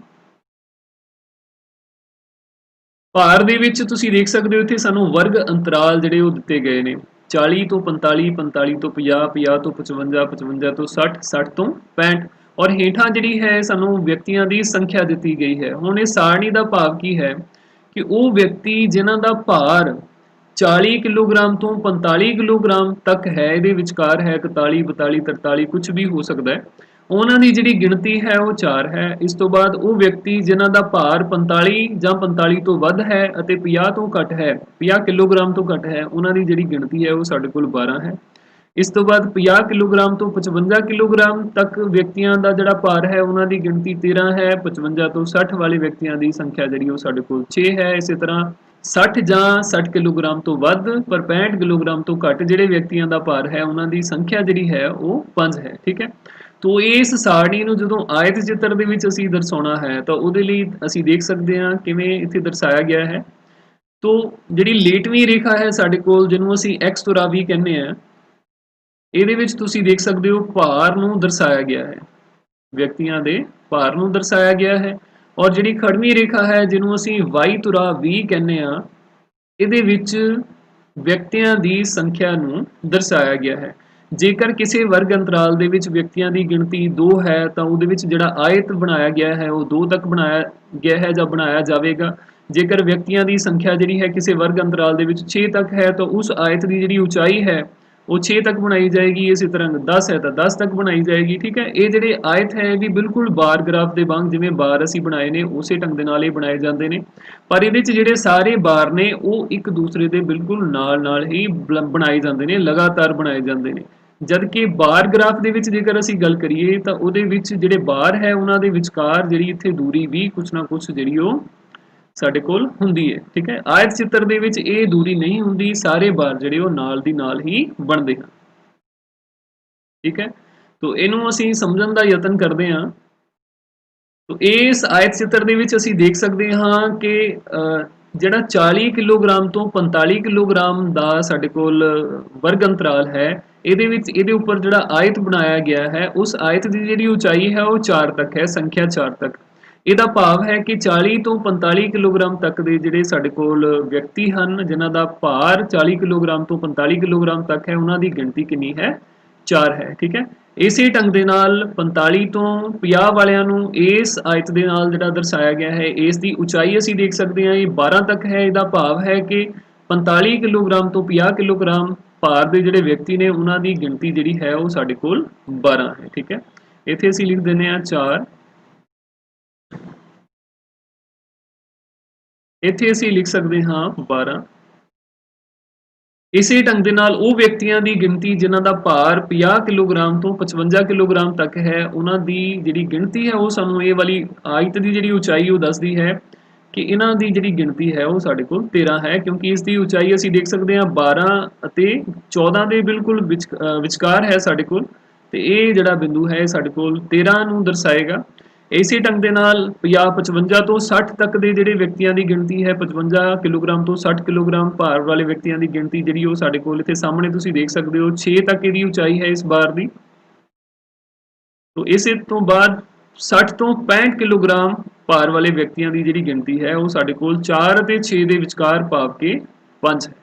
ਭਾਰ ਦੇ ਵਿੱਚ ਤੁਸੀਂ ਦੇਖ ਸਕਦੇ ਹੋ ਇੱਥੇ ਸਾਨੂੰ ਵਰਗ ਅੰਤਰਾਲ ਜਿਹੜੇ ਉਹ ਦਿੱਤੇ ਗਏ ਨੇ। 40 ਤੋਂ 45, 45 ਤੋਂ 50, 50 ਤੋਂ 55, 55 ਤੋਂ 60, 60 ਤੋਂ 65। ਔਰ ਹੇਠਾਂ ਜਿਹੜੀ ਹੈ ਸਾਨੂੰ ਵਿਅਕਤੀਆਂ ਦੀ ਸੰਖਿਆ ਦਿੱਤੀ ਗਈ ਹੈ। ਹੁਣ ਇਹ ਸਾਰਣੀ ਦਾ ਭਾਵ ਕੀ ਹੈ ਕਿ ਉਹ ਵਿਅਕਤੀ ਜਿਨ੍ਹਾਂ ਦਾ ਭਾਰ 40 ਕਿਲੋਗ੍ਰਾਮ ਤੋਂ 45 ਕਿਲੋਗ੍ਰਾਮ ਤੱਕ ਹੈ, ਇਹਦੇ ਵਿਚਕਾਰ ਹੈ 41 42 43 ਕੁਝ ਵੀ ਹੋ ਸਕਦਾ ਹੈ, ਉਹਨਾਂ ਦੀ ਜਿਹੜੀ ਗਿਣਤੀ ਹੈ ਉਹ 4 ਹੈ। ਇਸ ਤੋਂ ਬਾਅਦ ਉਹ ਵਿਅਕਤੀ ਜਿਨ੍ਹਾਂ ਦਾ ਭਾਰ 45 ਜਾਂ 45 ਤੋਂ ਵੱਧ ਹੈ ਅਤੇ 50 ਤੋਂ ਘੱਟ ਹੈ, 50 ਕਿਲੋਗ੍ਰਾਮ ਤੋਂ ਘੱਟ ਹੈ, ਉਹਨਾਂ ਦੀ ਜਿਹੜੀ ਗਿਣਤੀ ਹੈ ਉਹ ਸਾਡੇ ਕੋਲ 12 ਹੈ। ਇਸ ਤੋਂ ਬਾਅਦ 50 ਕਿਲੋਗ੍ਰਾਮ ਤੋਂ 55 ਕਿਲੋਗ੍ਰਾਮ ਤੱਕ ਵਿਅਕਤੀਆਂ ਦਾ ਜਿਹੜਾ ਭਾਰ ਹੈ ਉਹਨਾਂ ਦੀ ਗਿਣਤੀ 13 ਹੈ। 55 ਤੋਂ 60 ਵਾਲੇ ਵਿਅਕਤੀਆਂ ਦੀ ਸੰਖਿਆ ਜਿਹੜੀ ਉਹ ਸਾਡੇ ਕੋਲ 6 ਹੈ। ਇਸੇ ਤਰ੍ਹਾਂ 60 ਜਾਂ 60 ਕਿਲੋਗ੍ਰਾਮ ਤੋਂ ਵੱਧ ਪਰ 65 ਕਿਲੋਗ੍ਰਾਮ ਤੋਂ ਘੱਟ ਜਿਹੜੇ ਵਿਅਕਤੀਆਂ ਦਾ ਭਾਰ ਹੈ ਉਹਨਾਂ ਦੀ ਸੰਖਿਆ ਜਿਹੜੀ ਹੈ ਉਹ 5 ਹੈ। ਠੀਕ ਹੈ, ਤੋ ਇਸ ਸਾਰਣੀ ਨੂੰ ਜਦੋਂ ਆਇਤ ਚਿੱਤਰ ਦੇ ਵਿੱਚ ਅਸੀਂ ਦਰਸਾਉਣਾ ਹੈ ਤਾਂ ਉਹਦੇ ਲਈ ਅਸੀਂ ਦੇਖ ਸਕਦੇ ਹਾਂ ਕਿਵੇਂ ਇੱਥੇ ਦਰਸਾਇਆ ਗਿਆ ਹੈ। ਤੋ ਜਿਹੜੀ ਲੇਟਵੀਂ ਰੇਖਾ ਹੈ ਸਾਡੇ ਕੋਲ, ਜਿਹਨੂੰ ਅਸੀਂ ਐਕਸ ਤੋਂ ਰਾਵੀ ਕਹਿੰਦੇ ਆ, ਇਹਦੇ ਵਿੱਚ ਤੁਸੀਂ ਦੇਖ ਸਕਦੇ ਹੋ ਭਾਰ ਨੂੰ ਦਰਸਾਇਆ ਗਿਆ ਹੈ, ਵਿਅਕਤੀਆਂ ਦੇ ਭਾਰ ਨੂੰ ਦਰਸਾਇਆ ਗਿਆ ਹੈ। ਔਰ ਜਿਹੜੀ ਖੜਵੀਂ ਰੇਖਾ ਹੈ ਜਿਹਨੂੰ ਅਸੀਂ ਵਾਈ ਤੁਰਾ ਵੀ ਕਹਿੰਦੇ ਆ, ਇਹਦੇ ਵਿੱਚ ਵਿਅਕਤੀਆਂ ਦੀ ਸੰਖਿਆ ਨੂੰ ਦਰਸਾਇਆ ਗਿਆ ਹੈ। ਜੇਕਰ ਕਿਸੇ ਵਰਗ ਅੰਤਰਾਲ ਦੇ ਵਿੱਚ ਵਿਅਕਤੀਆਂ ਦੀ ਗਿਣਤੀ 2 ਹੈ ਤਾਂ ਉਹਦੇ ਵਿੱਚ ਜਿਹੜਾ ਆਇਤ ਬਣਾਇਆ ਗਿਆ ਹੈ ਉਹ 2 ਤੱਕ ਬਣਾਇਆ ਗਿਆ ਹੈ ਜਾਂ ਬਣਾਇਆ ਜਾਵੇਗਾ। ਜੇਕਰ ਵਿਅਕਤੀਆਂ ਦੀ ਸੰਖਿਆ ਜਿਹੜੀ ਹੈ ਕਿਸੇ ਵਰਗ ਅੰਤਰਾਲ ਦੇ ਵਿੱਚ 6 ਤੱਕ ਹੈ ਤਾਂ ਉਸ ਆਇਤ ਦੀ ਜਿਹੜੀ ਉਚਾਈ ਹੈ ਉਹ 6 ਤੱਕ ਬਣਾਈ ਜਾਏਗੀ। ਇਸੇ ਤਰ੍ਹਾਂ 10 ਹੈ ਤਾਂ 10 ਤੱਕ ਬਣਾਈ ਜਾਏਗੀ। ਠੀਕ ਹੈ, ਇਹ ਜਿਹੜੇ ਆਇਤ ਹੈ ਇਹ ਵੀ ਬਿਲਕੁਲ ਬਾਰ ਗ੍ਰਾਫ ਦੇ ਵਾਂਗ ਜਿਵੇਂ ਬਾਰ ਅਸੀਂ ਬਣਾਏ ਨੇ ਉਸੇ ਢੰਗ ਦੇ ਨਾਲ ਇਹ ਬਣਾਏ ਜਾਂਦੇ ਨੇ, ਪਰ ਇਹਦੇ 'ਚ ਜਿਹੜੇ ਸਾਰੇ ਬਾਰ ਨੇ ਉਹ ਇੱਕ ਦੂਸਰੇ ਦੇ ਬਿਲਕੁਲ ਨਾਲ ਹੀ ਬਣਾਏ ਜਾਂਦੇ ਨੇ, ਲਗਾਤਾਰ ਬਣਾਏ ਜਾਂਦੇ ਨੇ। ਜਦ ਕਿ ਬਾਰ ਗ੍ਰਾਫ ਦੇ ਵਿੱਚ ਜੇਕਰ ਅਸੀਂ ਗੱਲ ਕਰੀਏ ਤਾਂ ਉਹਦੇ ਵਿੱਚ ਜਿਹੜੇ ਬਾਰ ਹੈ ਉਹਨਾਂ ਦੇ ਵਿਚਕਾਰ ਜਿਹੜੀ ਇੱਥੇ ਦੂਰੀ ਵੀ ਕੁਛ ਨਾ ਕੁਛ ਜਿਹੜੀ ਉਹ ਸਾਡੇ ਕੋਲ ਹੁੰਦੀ ਹੈ। ਠੀਕ ਹੈ, ਆਇਤ ਚਿੱਤਰ ਦੇ ਵਿੱਚ ਇਹ ਦੂਰੀ ਨਹੀਂ ਹੁੰਦੀ, ਸਾਰੇ ਬਾਰ ਜਿਹੜੇ ਉਹ ਨਾਲ ਦੀ ਨਾਲ ਹੀ ਬਣਦੇ ਹਨ। ਠੀਕ ਹੈ, ਤੋ ਇਹਨੂੰ ਅਸੀਂ ਸਮਝਣ ਦਾ ਯਤਨ ਕਰਦੇ ਹਾਂ। ਤੋ ਇਸ ਆਇਤ ਚਿੱਤਰ ਦੇ ਵਿੱਚ ਅਸੀਂ ਦੇਖ ਸਕਦੇ ਹਾਂ ਕਿ ਜਿਹੜਾ 40 ਕਿਲੋਗ੍ਰਾਮ ਤੋਂ 45 ਕਿਲੋਗ੍ਰਾਮ ਦਾ ਸਾਡੇ ਕੋਲ ਵਰਗ ਅੰਤਰਾਲ ਹੈ, ਇਹਦੇ ਵਿੱਚ ਇਹਦੇ ਉੱਪਰ ਜਿਹੜਾ ਆਇਤ ਬਣਾਇਆ ਗਿਆ ਹੈ ਉਸ ਆਇਤ ਦੀ ਜਿਹੜੀ ਉਚਾਈ ਹੈ ਉਹ 4 ਤੱਕ ਹੈ, ਸੰਖਿਆ 4 ਤੱਕ। ਇਹਦਾ ਭਾਵ ਹੈ ਕਿ 40 ਤੋਂ 45 ਕਿਲੋਗ੍ਰਾਮ ਤੱਕ ਦੇ ਜਿਹੜੇ ਸਾਡੇ ਕੋਲ ਵਿਅਕਤੀ ਹਨ ਜਿਨ੍ਹਾਂ ਦਾ ਭਾਰ 40 ਕਿਲੋਗ੍ਰਾਮ ਤੋਂ 45 ਕਿਲੋਗ੍ਰਾਮ ਤੱਕ ਹੈ, ਉਹਨਾਂ ਦੀ ਗਿਣਤੀ ਕਿੰਨੀ ਹੈ? 4 ਹੈ। ਠੀਕ ਹੈ, ਇਸੇ ਢੰਗ ਦੇ ਨਾਲ 45 ਤੋਂ 50 ਵਾਲਿਆਂ ਨੂੰ ਇਸ ਆਇਤ ਦੇ ਨਾਲ ਜਿਹੜਾ ਦਰਸਾਇਆ ਗਿਆ ਹੈ, ਇਸ ਦੀ ਉਚਾਈ ਅਸੀਂ ਦੇਖ ਸਕਦੇ ਹਾਂ ਇਹ 12 ਤੱਕ ਹੈ। ਇਹਦਾ ਭਾਵ ਹੈ ਕਿ 45 ਕਿਲੋਗ੍ਰਾਮ ਤੋਂ 50 ਕਿਲੋਗ੍ਰਾਮ ਭਾਰ ਦੇ ਜਿਹੜੇ ਵਿਅਕਤੀ ਨੇ ਉਹਨਾਂ ਦੀ ਗਿਣਤੀ ਜਿਹੜੀ ਹੈ ਉਹ ਸਾਡੇ ਕੋਲ 12 ਹੈ। ਠੀਕ ਹੈ, ਇੱਥੇ ਅਸੀਂ ਲਿਖ ਦਿੰਦੇ ਹਾਂ 4, ਇੱਥੇ ਅਸੀਂ ਲਿਖ ਸਕਦੇ ਹਾਂ 12। ਇਸੇ ਢੰਗ ਦੇ ਨਾਲ ਉਹ ਵਿਅਕਤੀਆਂ ਦੀ ਗਿਣਤੀ ਜਿਨ੍ਹਾਂ ਦਾ ਭਾਰ 50 ਕਿਲੋਗ੍ਰਾਮ ਤੋਂ 55 ਕਿਲੋਗ੍ਰਾਮ ਤੱਕ ਹੈ, ਉਹਨਾਂ ਦੀ ਜਿਹੜੀ ਗਿਣਤੀ ਹੈ ਉਹ ਸਾਨੂੰ ਇਹ ਵਾਲੀ ਆਇਤ ਦੀ ਜਿਹੜੀ ਉਚਾਈ ਉਹ ਦੱਸਦੀ ਹੈ ਕਿ ਇਹਨਾਂ ਦੀ ਜਿਹੜੀ ਗਿਣਤੀ ਹੈ ਉਹ ਸਾਡੇ ਕੋਲ 13 ਹੈ, ਕਿਉਂਕਿ ਇਸ ਦੀ ਉਚਾਈ ਅਸੀਂ ਦੇਖ ਸਕਦੇ ਹਾਂ 12 ਅਤੇ 14 ਦੇ ਬਿਲਕੁਲ ਵਿਚਕਾਰ ਹੈ ਸਾਡੇ ਕੋਲ, ਤੇ ਇਹ ਜਿਹੜਾ ਬਿੰਦੂ ਹੈ ਸਾਡੇ ਕੋਲ 13 ਨੂੰ ਦਰਸਾਏਗਾ। ਇਸੇ ਢੰਗ ਦੇ ਨਾਲ 55 ਤੋਂ 60 ਤੱਕ ਦੇ ਜਿਹੜੇ ਵਿਅਕਤੀਆਂ ਦੀ ਗਿਣਤੀ ਹੈ, 55 ਕਿਲੋਗ੍ਰਾਮ ਤੋਂ 60 ਕਿਲੋਗ੍ਰਾਮ ਭਾਰ ਵਾਲੇ ਵਿਅਕਤੀਆਂ ਦੀ ਗਿਣਤੀ ਜਿਹੜੀ ਉਹ ਸਾਡੇ ਕੋਲ ਇੱਥੇ ਸਾਹਮਣੇ ਤੁਸੀਂ ਦੇਖ ਸਕਦੇ ਹੋ 6 ਤੱਕ ਇਹਦੀ ਉਚਾਈ ਹੈ ਇਸ ਬਾਰ ਦੀ। ਤੋ ਇਸੇ ਤੋਂ ਬਾਅਦ 60 ਤੋਂ 65 ਕਿਲੋਗ੍ਰਾਮ ਭਾਰ ਵਾਲੇ ਵਿਅਕਤੀਆਂ ਦੀ ਜਿਹੜੀ ਗਿਣਤੀ ਹੈ ਉਹ ਸਾਡੇ ਕੋਲ 4 ਅਤੇ 6 ਦੇ ਵਿਚਕਾਰ ਭਾਵ ਕੇ 5 ਹੈ।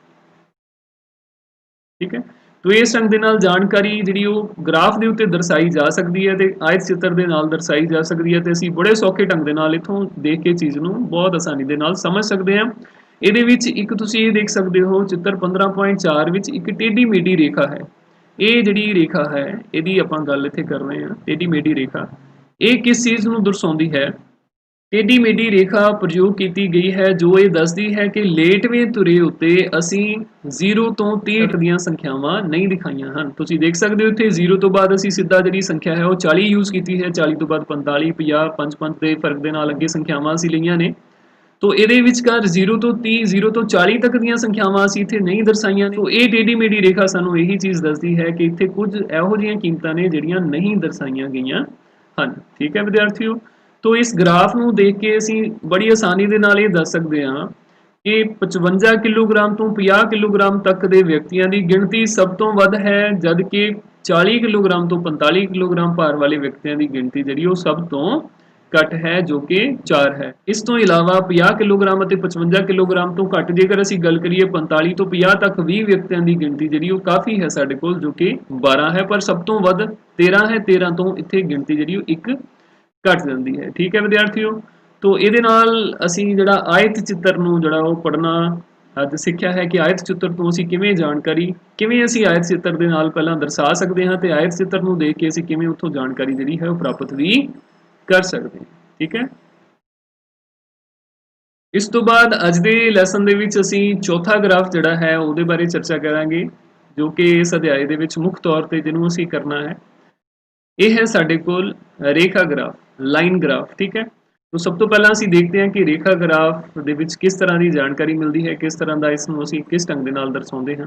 ਠੀਕ ਹੈ, ਤੋ ਇਸ ਢੰਗ ਦੇ ਨਾਲ ਜਾਣਕਾਰੀ ਜਿਹੜੀ ਉਹ ਗ੍ਰਾਫ ਦੇ ਉੱਤੇ ਦਰਸਾਈ ਜਾ ਸਕਦੀ ਹੈ ਤੇ ਆਇਤ ਚਿੱਤਰ ਦੇ ਨਾਲ ਦਰਸਾਈ ਜਾ ਸਕਦੀ ਹੈ, ਤੇ ਅਸੀਂ ਬੜੇ ਸੌਖੇ ਢੰਗ ਦੇ ਨਾਲ ਇਥੋਂ ਦੇਖ ਕੇ ਚੀਜ਼ ਨੂੰ ਬਹੁਤ ਆਸਾਨੀ ਦੇ ਨਾਲ ਸਮਝ ਸਕਦੇ ਹਾਂ। ਇਹਦੇ ਵਿੱਚ ਇੱਕ ਤੁਸੀਂ ਇਹ ਦੇਖ ਸਕਦੇ ਹੋ ਚਿੱਤਰ 15.4 ਵਿੱਚ ਇੱਕ ਟੇਢੀ ਮੇਢੀ ਰੇਖਾ ਹੈ। ਇਹ ਜਿਹੜੀ ਰੇਖਾ ਹੈ ਇਹਦੀ ਆਪਾਂ ਗੱਲ ਇੱਥੇ ਕਰ ਰਹੇ ਹਾਂ, ਟੇਢੀ ਮੇਢੀ ਰੇਖਾ, ਇਹ ਕਿਸ ਚੀਜ਼ ਨੂੰ ਦਰਸਾਉਂਦੀ ਹੈ? ਟੇਢੀ ਮੇਢੀ ਰੇਖਾ ਪ੍ਰਯੋਗ ਕੀਤੀ ਗਈ ਹੈ ਜੋ ਇਹ ਦੱਸਦੀ ਹੈ ਕਿ ਲੇਟਵੇਂ ਧੁਰੇ ਉੱਤੇ ਅਸੀਂ 0 ਤੋਂ 30 ਤੱਕ ਦੀਆਂ ਸੰਖਿਆਵਾਂ ਨਹੀਂ ਦਿਖਾਈਆਂ ਹਨ। ਤੁਸੀਂ ਦੇਖ ਸਕਦੇ ਹੋ ਇੱਥੇ 0 ਤੋਂ ਬਾਅਦ ਅਸੀਂ ਸਿੱਧਾ ਜਿਹੜੀ ਸੰਖਿਆ ਹੈ ਉਹ 40 ਯੂਜ਼ ਕੀਤੀ ਹੈ, 40 ਤੋਂ ਬਾਅਦ 45, 50, 5 ਦੇ ਫਰਕ ਦੇ ਨਾਲ ਅੱਗੇ ਸੰਖਿਆਵਾਂ ਅਸੀਂ ਲਈਆਂ ਨੇ। ਤੋ ਇਹਦੇ ਵਿਚਕਾਰ 0 ਤੋਂ 30, 0 ਤੋਂ 40 ਤੱਕ ਦੀਆਂ ਸੰਖਿਆਵਾਂ ਅਸੀਂ ਇੱਥੇ ਨਹੀਂ ਦਰਸਾਈਆਂ ਨੇ। ਤੋ ਇਹ ਟੇਢੀ ਮੇਢੀ ਰੇਖਾ ਸਾਨੂੰ ਇਹੀ ਚੀਜ਼ ਦੱਸਦੀ ਹੈ ਕਿ ਇੱਥੇ ਕੁਝ ਇਹੋ ਜਿਹੀਆਂ ਕੀਮਤਾਂ ਨੇ ਜਿਹੜੀਆਂ ਨਹੀਂ ਦਰਸਾਈਆਂ ਗਈਆਂ ਹਨ। ਠੀਕ ਹੈ ਵਿਦਿਆਰਥੀਓ, ਤੋ ਇਸ ਗ੍ਰਾਫ ਨੂੰ ਦੇਖ ਕੇ ਅਸੀਂ ਬੜੀ ਆਸਾਨੀ ਦੇ ਨਾਲ ਇਹ ਦੱਸ ਸਕਦੇ ਹਾਂ ਕਿ 55 ਕਿਲੋਗ੍ਰਾਮ ਤੋਂ 50 ਕਿਲੋਗ੍ਰਾਮ ਤੱਕ ਦੇ ਵਿਅਕਤੀਆਂ ਦੀ ਗਿਣਤੀ ਸਭ ਤੋਂ ਵੱਧ ਹੈ, ਜਦ ਕਿ 40 ਕਿਲੋਗ੍ਰਾਮ ਤੋਂ 45 ਕਿਲੋਗ੍ਰਾਮ ਭਾਰ ਵਾਲੇ ਵਿਅਕਤੀਆਂ ਦੀ ਗਿਣਤੀ ਜਿਹੜੀ ਉਹ ਸਭ ਤੋਂ ਘੱਟ ਹੈ ਜੋ ਕਿ 4 ਹੈ। ਇਸ ਤੋਂ ਇਲਾਵਾ 50 ਕਿਲੋਗ੍ਰਾਮ ਅਤੇ 55 ਕਿਲੋਗ੍ਰਾਮ ਤੋਂ ਘੱਟ ਜੇਕਰ ਅਸੀਂ ਗੱਲ ਕਰੀਏ 45 ਤੋਂ 50 ਤੱਕ 20 ਵਿਅਕਤੀਆਂ ਦੀ ਗਿਣਤੀ ਜਿਹੜੀ ਉਹ ਕਾਫੀ ਹੈ ਸਾਡੇ ਕੋਲ, ਜੋ ਕਿ 12 ਹੈ, ਪਰ ਸਭ ਤੋਂ ਵੱਧ 13 ਹੈ। 13 ਤੋਂ ਇੱਥੇ ਗਿਣਤੀ ਜਿਹੜੀ ਉਹ 1 ਘਟ ਜਾਂਦੀ ਹੈ। ਠੀਕ ਹੈ ਵਿਦਿਆਰਥੀਓ, ਤੋਂ ਇਹਦੇ ਨਾਲ ਅਸੀਂ ਜਿਹੜਾ ਆਇਤ ਚਿੱਤਰ ਨੂੰ ਜਿਹੜਾ ਉਹ ਪੜ੍ਹਨਾ ਅੱਜ ਸਿੱਖਿਆ ਹੈ ਕਿ ਆਇਤ ਚਿੱਤਰ ਤੋਂ ਅਸੀਂ ਕਿਵੇਂ ਅਸੀਂ ਆਇਤ ਚਿੱਤਰ ਦੇ ਨਾਲ ਪਹਿਲਾਂ ਦਰਸਾ ਸਕਦੇ ਹਾਂ ਤੇ ਆਇਤ ਚਿੱਤਰ ਨੂੰ ਦੇਖ ਕੇ ਅਸੀਂ ਕਿਵੇਂ ਉੱਥੋਂ ਜਾਣਕਾਰੀ ਜਿਹੜੀ ਹੈ ਉਹ ਪ੍ਰਾਪਤ ਵੀ ਕਰ ਸਕਦੇ ਹਾਂ। ਠੀਕ ਹੈ, ਇਸ ਤੋਂ ਬਾਅਦ ਅੱਜ ਦੇ ਲੈਸਨ ਦੇ ਵਿੱਚ ਅਸੀਂ ਚੌਥਾ ਗ੍ਰਾਫ ਜਿਹੜਾ ਹੈ ਉਹਦੇ ਬਾਰੇ ਚਰਚਾ ਕਰਾਂਗੇ, ਜੋ ਕਿ ਇਸ ਅਧਿਆਇ ਦੇ ਵਿੱਚ ਮੁੱਖ ਤੌਰ ਤੇ ਜਿਹਨੂੰ ਅਸੀਂ ਕਰਨਾ ਹੈ ਇਹ ਹੈ ਸਾਡੇ ਕੋਲ ਰੇਖਾ ਗ੍ਰਾਫ, ਲਾਈਨ ਗ੍ਰਾਫ। ਠੀਕ ਹੈ, तो सब तो पहला ਅਸੀਂ देखते हैं कि रेखा ग्राफ ਦੇ ਵਿੱਚ किस तरह की जानकारी मिलती है, किस तरह का इसमें ਅਸੀਂ किस ढंग ਦੇ ਨਾਲ ਦਰਸਾਉਂਦੇ ਹਾਂ।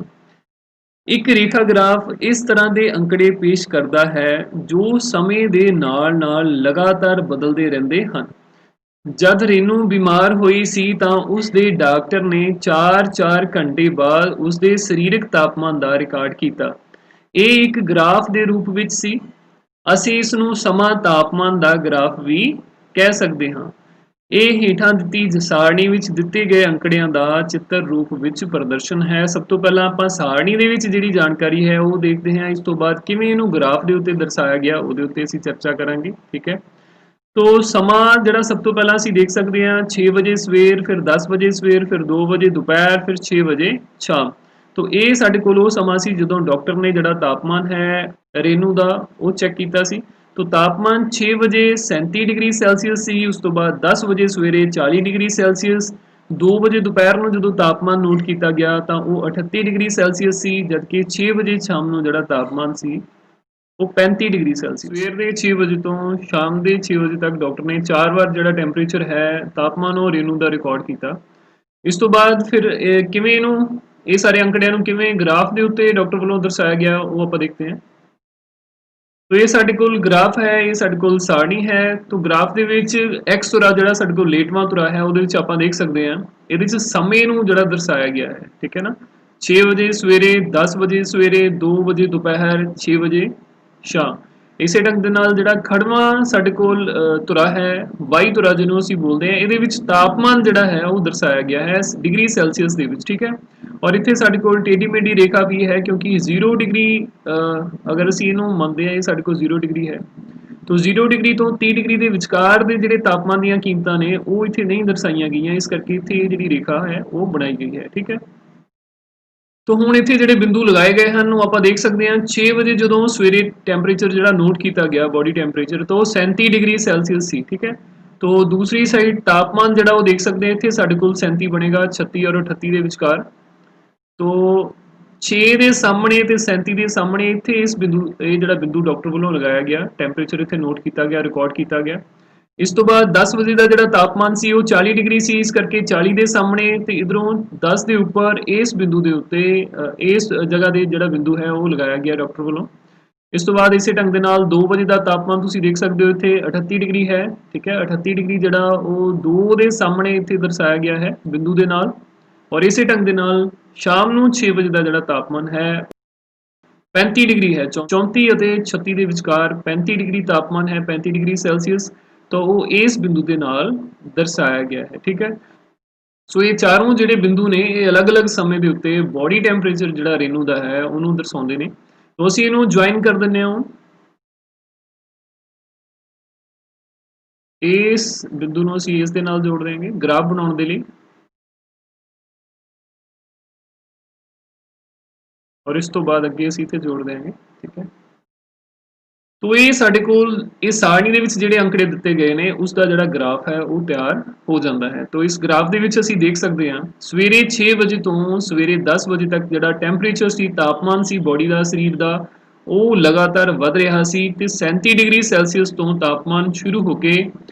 एक रेखा ग्राफ इस तरह के अंकड़े पेश करता है जो समय ਦੇ ਨਾਲ लगातार बदलते रहते हैं। जद रेनू बीमार हुई सी ਤਾਂ ਉਸ ਦੇ ਡਾਕਟਰ ਨੇ 4-4 ਘੰਟੇ ਬਾਅਦ ਉਸ ਦੇ ਸਰੀਰਕ ਤਾਪਮਾਨ ਦਾ ਰਿਕਾਰਡ ਕੀਤਾ। ਇਹ ਇੱਕ ਗ੍ਰਾਫ ਦੇ ਰੂਪ ਵਿੱਚ ਸੀ। ਅਸੀਂ ਇਸ ਨੂੰ ਸਮਾਂ ਤਾਪਮਾਨ ਦਾ ਗ੍ਰਾਫ ਵੀ ਕਹਿ ਸਕਦੇ ਹਾਂ। ਇਹ ਹੇਠਾਂ ਦਿੱਤੀ ਸਾਰਣੀ ਵਿੱਚ ਦਿੱਤੇ ਗਏ ਅੰਕੜਿਆਂ ਦਾ ਚਿੱਤਰ ਰੂਪ ਵਿੱਚ ਪ੍ਰਦਰਸ਼ਨ ਹੈ। ਸਭ ਤੋਂ ਪਹਿਲਾਂ ਆਪਾਂ ਸਾਰਣੀ ਦੇ ਵਿੱਚ ਜਿਹੜੀ ਜਾਣਕਾਰੀ ਹੈ ਉਹ ਦੇਖਦੇ ਹਾਂ। ਇਸ ਤੋਂ ਬਾਅਦ ਕਿਵੇਂ ਇਹਨੂੰ ਗ੍ਰਾਫ ਦੇ ਉੱਤੇ ਦਰਸਾਇਆ ਗਿਆ ਉਹਦੇ ਉੱਤੇ ਅਸੀਂ ਚਰਚਾ ਕਰਾਂਗੇ। ਠੀਕ ਹੈ, तो ਸਮਾਂ ਜਿਹੜਾ ਸਭ ਤੋਂ ਪਹਿਲਾਂ ਅਸੀਂ ਦੇਖ ਸਕਦੇ ਹਾਂ 6 ਵਜੇ ਸਵੇਰ, ਫਿਰ 10 ਵਜੇ ਸਵੇਰ, ਫਿਰ 2 ਵਜੇ ਦੁਪਹਿਰ, ਫਿਰ 6 ਵਜੇ ਸ਼ਾਮ। तो ਇਹ ਸਾਡੇ ਕੋਲ ਉਹ ਸਮਾਂ ਸੀ ਜਦੋਂ ਡਾਕਟਰ ਨੇ ਜਿਹੜਾ ਤਾਪਮਾਨ ਹੈ ਰੇਨੂ ਦਾ ਉਹ ਚੈੱਕ ਕੀਤਾ ਸੀ। तो तापमान 6 ਵਜੇ 37 ਡਿਗਰੀ ਸੈਲਸੀਅਸ ਸੀ। ਉਸ ਤੋਂ ਬਾਅਦ 10 ਵਜੇ ਸਵੇਰੇ 40 ਡਿਗਰੀ ਸੈਲਸੀਅਸ, 2 ਵਜੇ ਦੁਪਹਿਰ ਨੂੰ ਜਦੋਂ ਤਾਪਮਾਨ ਨੋਟ ਕੀਤਾ ਗਿਆ ਤਾਂ ਉਹ 38 ਡਿਗਰੀ ਸੈਲਸੀਅਸ ਸੀ, ਜਦਕਿ 6 ਵਜੇ ਸ਼ਾਮ ਨੂੰ ਜਿਹੜਾ ਤਾਪਮਾਨ ਸੀ ਉਹ 35 ਡਿਗਰੀ ਸੈਲਸੀਅਸ। ਸਵੇਰ ਦੇ 6 ਵਜੇ ਤੋਂ ਸ਼ਾਮ ਦੇ 6 ਵਜੇ ਤੱਕ ਡਾਕਟਰ ਨੇ 4 ਵਾਰ ਜਿਹੜਾ ਟੈਂਪਰੇਚਰ ਹੈ ਤਾਪਮਾਨ ਉਹ ਰੇਨੂ ਦਾ ਰਿਕਾਰਡ ਕੀਤਾ। ਇਸ ਤੋਂ ਬਾਅਦ ਫਿਰ ਕਿਵੇਂ ਇਹਨੂੰ ਇਹ ਸਾਰੇ ਅੰਕੜਿਆਂ ਨੂੰ ਕਿਵੇਂ ਗ੍ਰਾਫ ਦੇ ਉੱਤੇ ਡਾਕਟਰ ਵੱਲੋਂ ਦਰਸਾਇਆ ਗਿਆ ਉਹ ਆਪਾਂ ਦੇਖਦੇ ਹਾਂ। तो ये ਸਾਡੇ ਕੋਲ ਗ੍ਰਾਫ ਹੈ, ਇਹ ਸਾਡੇ ਕੋਲ ਸਾਰਣੀ ਹੈ। तो ਗ੍ਰਾਫ ਦੇ ਵਿੱਚ x ਧੁਰਾ ਜਿਹੜਾ ਸਾਡੇ ਕੋਲ ਲੇਟਵਾਂ ਧੁਰਾ ਹੈ ਉਹਦੇ ਵਿੱਚ ਆਪਾਂ ਦੇਖ ਸਕਦੇ ਹਾਂ ਇਹਦੇ ਵਿੱਚ ਸਮੇਂ ਨੂੰ ਜਿਹੜਾ ਦਰਸਾਇਆ ਗਿਆ ਹੈ। ਠੀਕ ਹੈ ਨਾ, 6 ਵਜੇ ਸਵੇਰੇ, 10 ਵਜੇ ਸਵੇਰੇ, 2 ਵਜੇ ਦੁਪਹਿਰ, 6 ਵਜੇ ਸ਼ਾਮ। ਇਸੇ ਢੰਗ ਦੇ ਨਾਲ ਜਿਹੜਾ ਖੜਵਾਂ ਸਾਡੇ ਕੋਲ ਧੁਰਾ ਹੈ y ਧੁਰਾ ਜਿਹਨੂੰ ਅਸੀਂ ਬੋਲਦੇ ਹਾਂ, ਇਹਦੇ ਵਿੱਚ ਤਾਪਮਾਨ ਜਿਹੜਾ ਹੈ ਉਹ ਦਰਸਾਇਆ ਗਿਆ ਹੈ ਡਿਗਰੀ ਸੈਲਸੀਅਸ ਦੇ ਵਿੱਚ। ਠੀਕ ਹੈ, ਔਰ ਇੱਥੇ ਸਾਡੇ ਕੋਲ ਟੇਢੀ ਮੇਢੀ ਰੇਖਾ ਵੀ ਹੈ ਕਿਉਂਕਿ 0 ਡਿਗਰੀ ਅਗਰ ਅਸੀਂ ਇਹਨੂੰ ਮੰਨਦੇ ਹਾਂ ਇਹ ਸਾਡੇ ਕੋਲ 0 ਡਿਗਰੀ ਹੈ। तो 0 ਡਿਗਰੀ ਤੋਂ 30 ਡਿਗਰੀ ਦੇ ਵਿਚਕਾਰ ਦੇ ਜਿਹੜੇ ਤਾਪਮਾਨ ਦੀਆਂ ਕੀਮਤਾਂ ਨੇ ਉਹ ਇੱਥੇ ਨਹੀਂ ਦਰਸਾਈਆਂ ਗਈਆਂ, ਇਸ ਕਰਕੇ ਇੱਥੇ ਜਿਹੜੀ ਰੇਖਾ ਹੈ ਉਹ ਬਣਾਈ ਗਈ ਹੈ। ਠੀਕ ਹੈ, तो ਹੁਣ ਇੱਥੇ ਜਿਹੜੇ ਬਿੰਦੂ ਲਗਾਏ ਗਏ ਹਨ ਉਹ ਆਪਾਂ ਦੇਖ ਸਕਦੇ ਹਾਂ। 6 ਵਜੇ ਜਦੋਂ ਸਵੇਰੇ ਟੈਂਪਰੇਚਰ ਜਿਹੜਾ ਨੋਟ ਕੀਤਾ ਗਿਆ ਬੋਡੀ ਟੈਂਪਰੇਚਰ ਤੋਂ 37 ਡਿਗਰੀ ਸੈਲਸੀਅਸ ਸੀ। ਠੀਕ ਹੈ, तो दूसरी साइड तापमान ਜਿਹੜਾ ਉਹ ਦੇਖ ਸਕਦੇ ਹਾਂ ਇੱਥੇ ਸਾਡੇ ਕੋਲ 37 ਬਣੇਗਾ 36 ਔਰ 38 ਦੇ ਵਿਚਕਾਰ। तो 6 ਦੇ ਸਾਹਮਣੇ ਤੇ 37 ਦੇ ਸਾਹਮਣੇ ਇੱਥੇ ਇਸ ਬਿੰਦੂ ਇਹ ਜਿਹੜਾ ਬਿੰਦੂ ਡਾਕਟਰ ਵੱਲੋਂ ਲਗਾਇਆ ਗਿਆ ਟੈਂਪਰੇਚਰ ਇੱਥੇ ਨੋਟ ਕੀਤਾ ਗਿਆ, ਰਿਕਾਰਡ ਕੀਤਾ ਗਿਆ। ਇਸ ਤੋਂ ਬਾਅਦ 10 ਵਜੇ ਦਾ ਜਿਹੜਾ ਤਾਪਮਾਨ ਸੀ ਉਹ 40 ਡਿਗਰੀ ਸੀ, ਇਸ ਕਰਕੇ 40 ਦੇ ਸਾਹਮਣੇ ਤੇ ਇਧਰੋਂ 10 ਦੇ ਉੱਪਰ ਇਸ ਬਿੰਦੂ ਦੇ ਉੱਤੇ ਇਸ ਜਗ੍ਹਾ ਦੇ ਜਿਹੜਾ ਬਿੰਦੂ ਹੈ ਉਹ ਲਗਾਇਆ ਗਿਆ ਡਾਕਟਰ ਵੱਲੋਂ। ਇਸ ਤੋਂ ਬਾਅਦ ਇਸੇ ਢੰਗ ਦੇ ਨਾਲ 2 ਵਜੇ ਦਾ ਤਾਪਮਾਨ ਤੁਸੀਂ ਦੇਖ ਸਕਦੇ ਹੋ ਇੱਥੇ 38 ਡਿਗਰੀ ਹੈ। ਠੀਕ ਹੈ, 38 ਡਿਗਰੀ ਜਿਹੜਾ ਉਹ 2 ਦੇ ਸਾਹਮਣੇ ਇੱਥੇ ਦਰਸਾਇਆ ਗਿਆ ਹੈ ਬਿੰਦੂ ਦੇ ਨਾਲ। ਔਰ ਇਸੇ ਢੰਗ ਦੇ ਨਾਲ ਸ਼ਾਮ ਨੂੰ 6 ਵਜੇ ਦਾ ਜਿਹੜਾ ਤਾਪਮਾਨ ਹੈ 35 ਡਿਗਰੀ ਹੈ। 34 ਅਤੇ 36 ਦੇ ਵਿਚਕਾਰ 35 ਡਿਗਰੀ ਤਾਪਮਾਨ ਹੈ, 35 ਡਿਗਰੀ ਸੈਲਸੀਅਸ। ਤਾਂ ਉਹ ਇਸ ਬਿੰਦੂ ਦੇ ਨਾਲ ਦਰਸਾਇਆ ਗਿਆ ਹੈ। ਠੀਕ ਹੈ, ਸੋ ਇਹ ਚਾਰੋਂ ਜਿਹੜੇ ਬਿੰਦੂ ਨੇ ਇਹ ਅਲੱਗ-ਅਲੱਗ ਸਮੇਂ ਦੇ ਉੱਤੇ ਬੋਡੀ ਟੈਂਪਰੇਚਰ ਜਿਹੜਾ ਰੇਨੂ ਦਾ ਹੈ ਉਹਨੂੰ ਦਰਸਾਉਂਦੇ ਨੇ। तो ਅਸੀਂ ਇਹਨੂੰ ਜੁਆਇਨ ਕਰ ਦਿੰਦੇ ਹਾਂ ਇਸ ਬਿੰਦੂ ਨੂੰ ਅਸੀਂ ਇਸ ਦੇ ਨਾਲ ਜੋੜ ਦੇਵਾਂਗੇ ਗ੍ਰਾਫ ਬਣਾਉਣ ਦੇ ਲਈ। ਔਰ ਇਸ ਤੋਂ ਬਾਅਦ ਅੱਗੇ ਅਸੀਂ ਇੱਥੇ ਜੋੜ ਦੇਵਾਂਗੇ। ਠੀਕ ਹੈ, तो ਇਹ ਸਾਡੇ ਕੋਲ ਇਹ ਸਾਰਣੀ ਦੇ ਵਿੱਚ ਜਿਹੜੇ ਅੰਕੜੇ ਦਿੱਤੇ ਗਏ ਨੇ ਉਸ ਦਾ ਜਿਹੜਾ ਗ੍ਰਾਫ ਹੈ ਉਹ ਤਿਆਰ ਹੋ ਜਾਂਦਾ ਹੈ। तो ਇਸ ਗ੍ਰਾਫ ਦੇ ਵਿੱਚ ਅਸੀਂ ਦੇਖ ਸਕਦੇ ਹਾਂ ਸਵੇਰੇ 6 ਵਜੇ ਤੋਂ ਸਵੇਰੇ 10 ਵਜੇ ਤੱਕ ਜਿਹੜਾ ਟੈਂਪਰੇਚਰ ਸੀ, ਤਾਪਮਾਨ ਸੀ ਬੋਡੀ ਦਾ, ਸਰੀਰ ਦਾ, ਉਹ ਲਗਾਤਾਰ ਵਧ ਰਿਹਾ ਸੀ ਤੇ 37 ਡਿਗਰੀ ਸੈਲਸੀਅਸ ਤੋਂ ਤਾਪਮਾਨ ਸ਼ੁਰੂ ਹੋ ਕੇ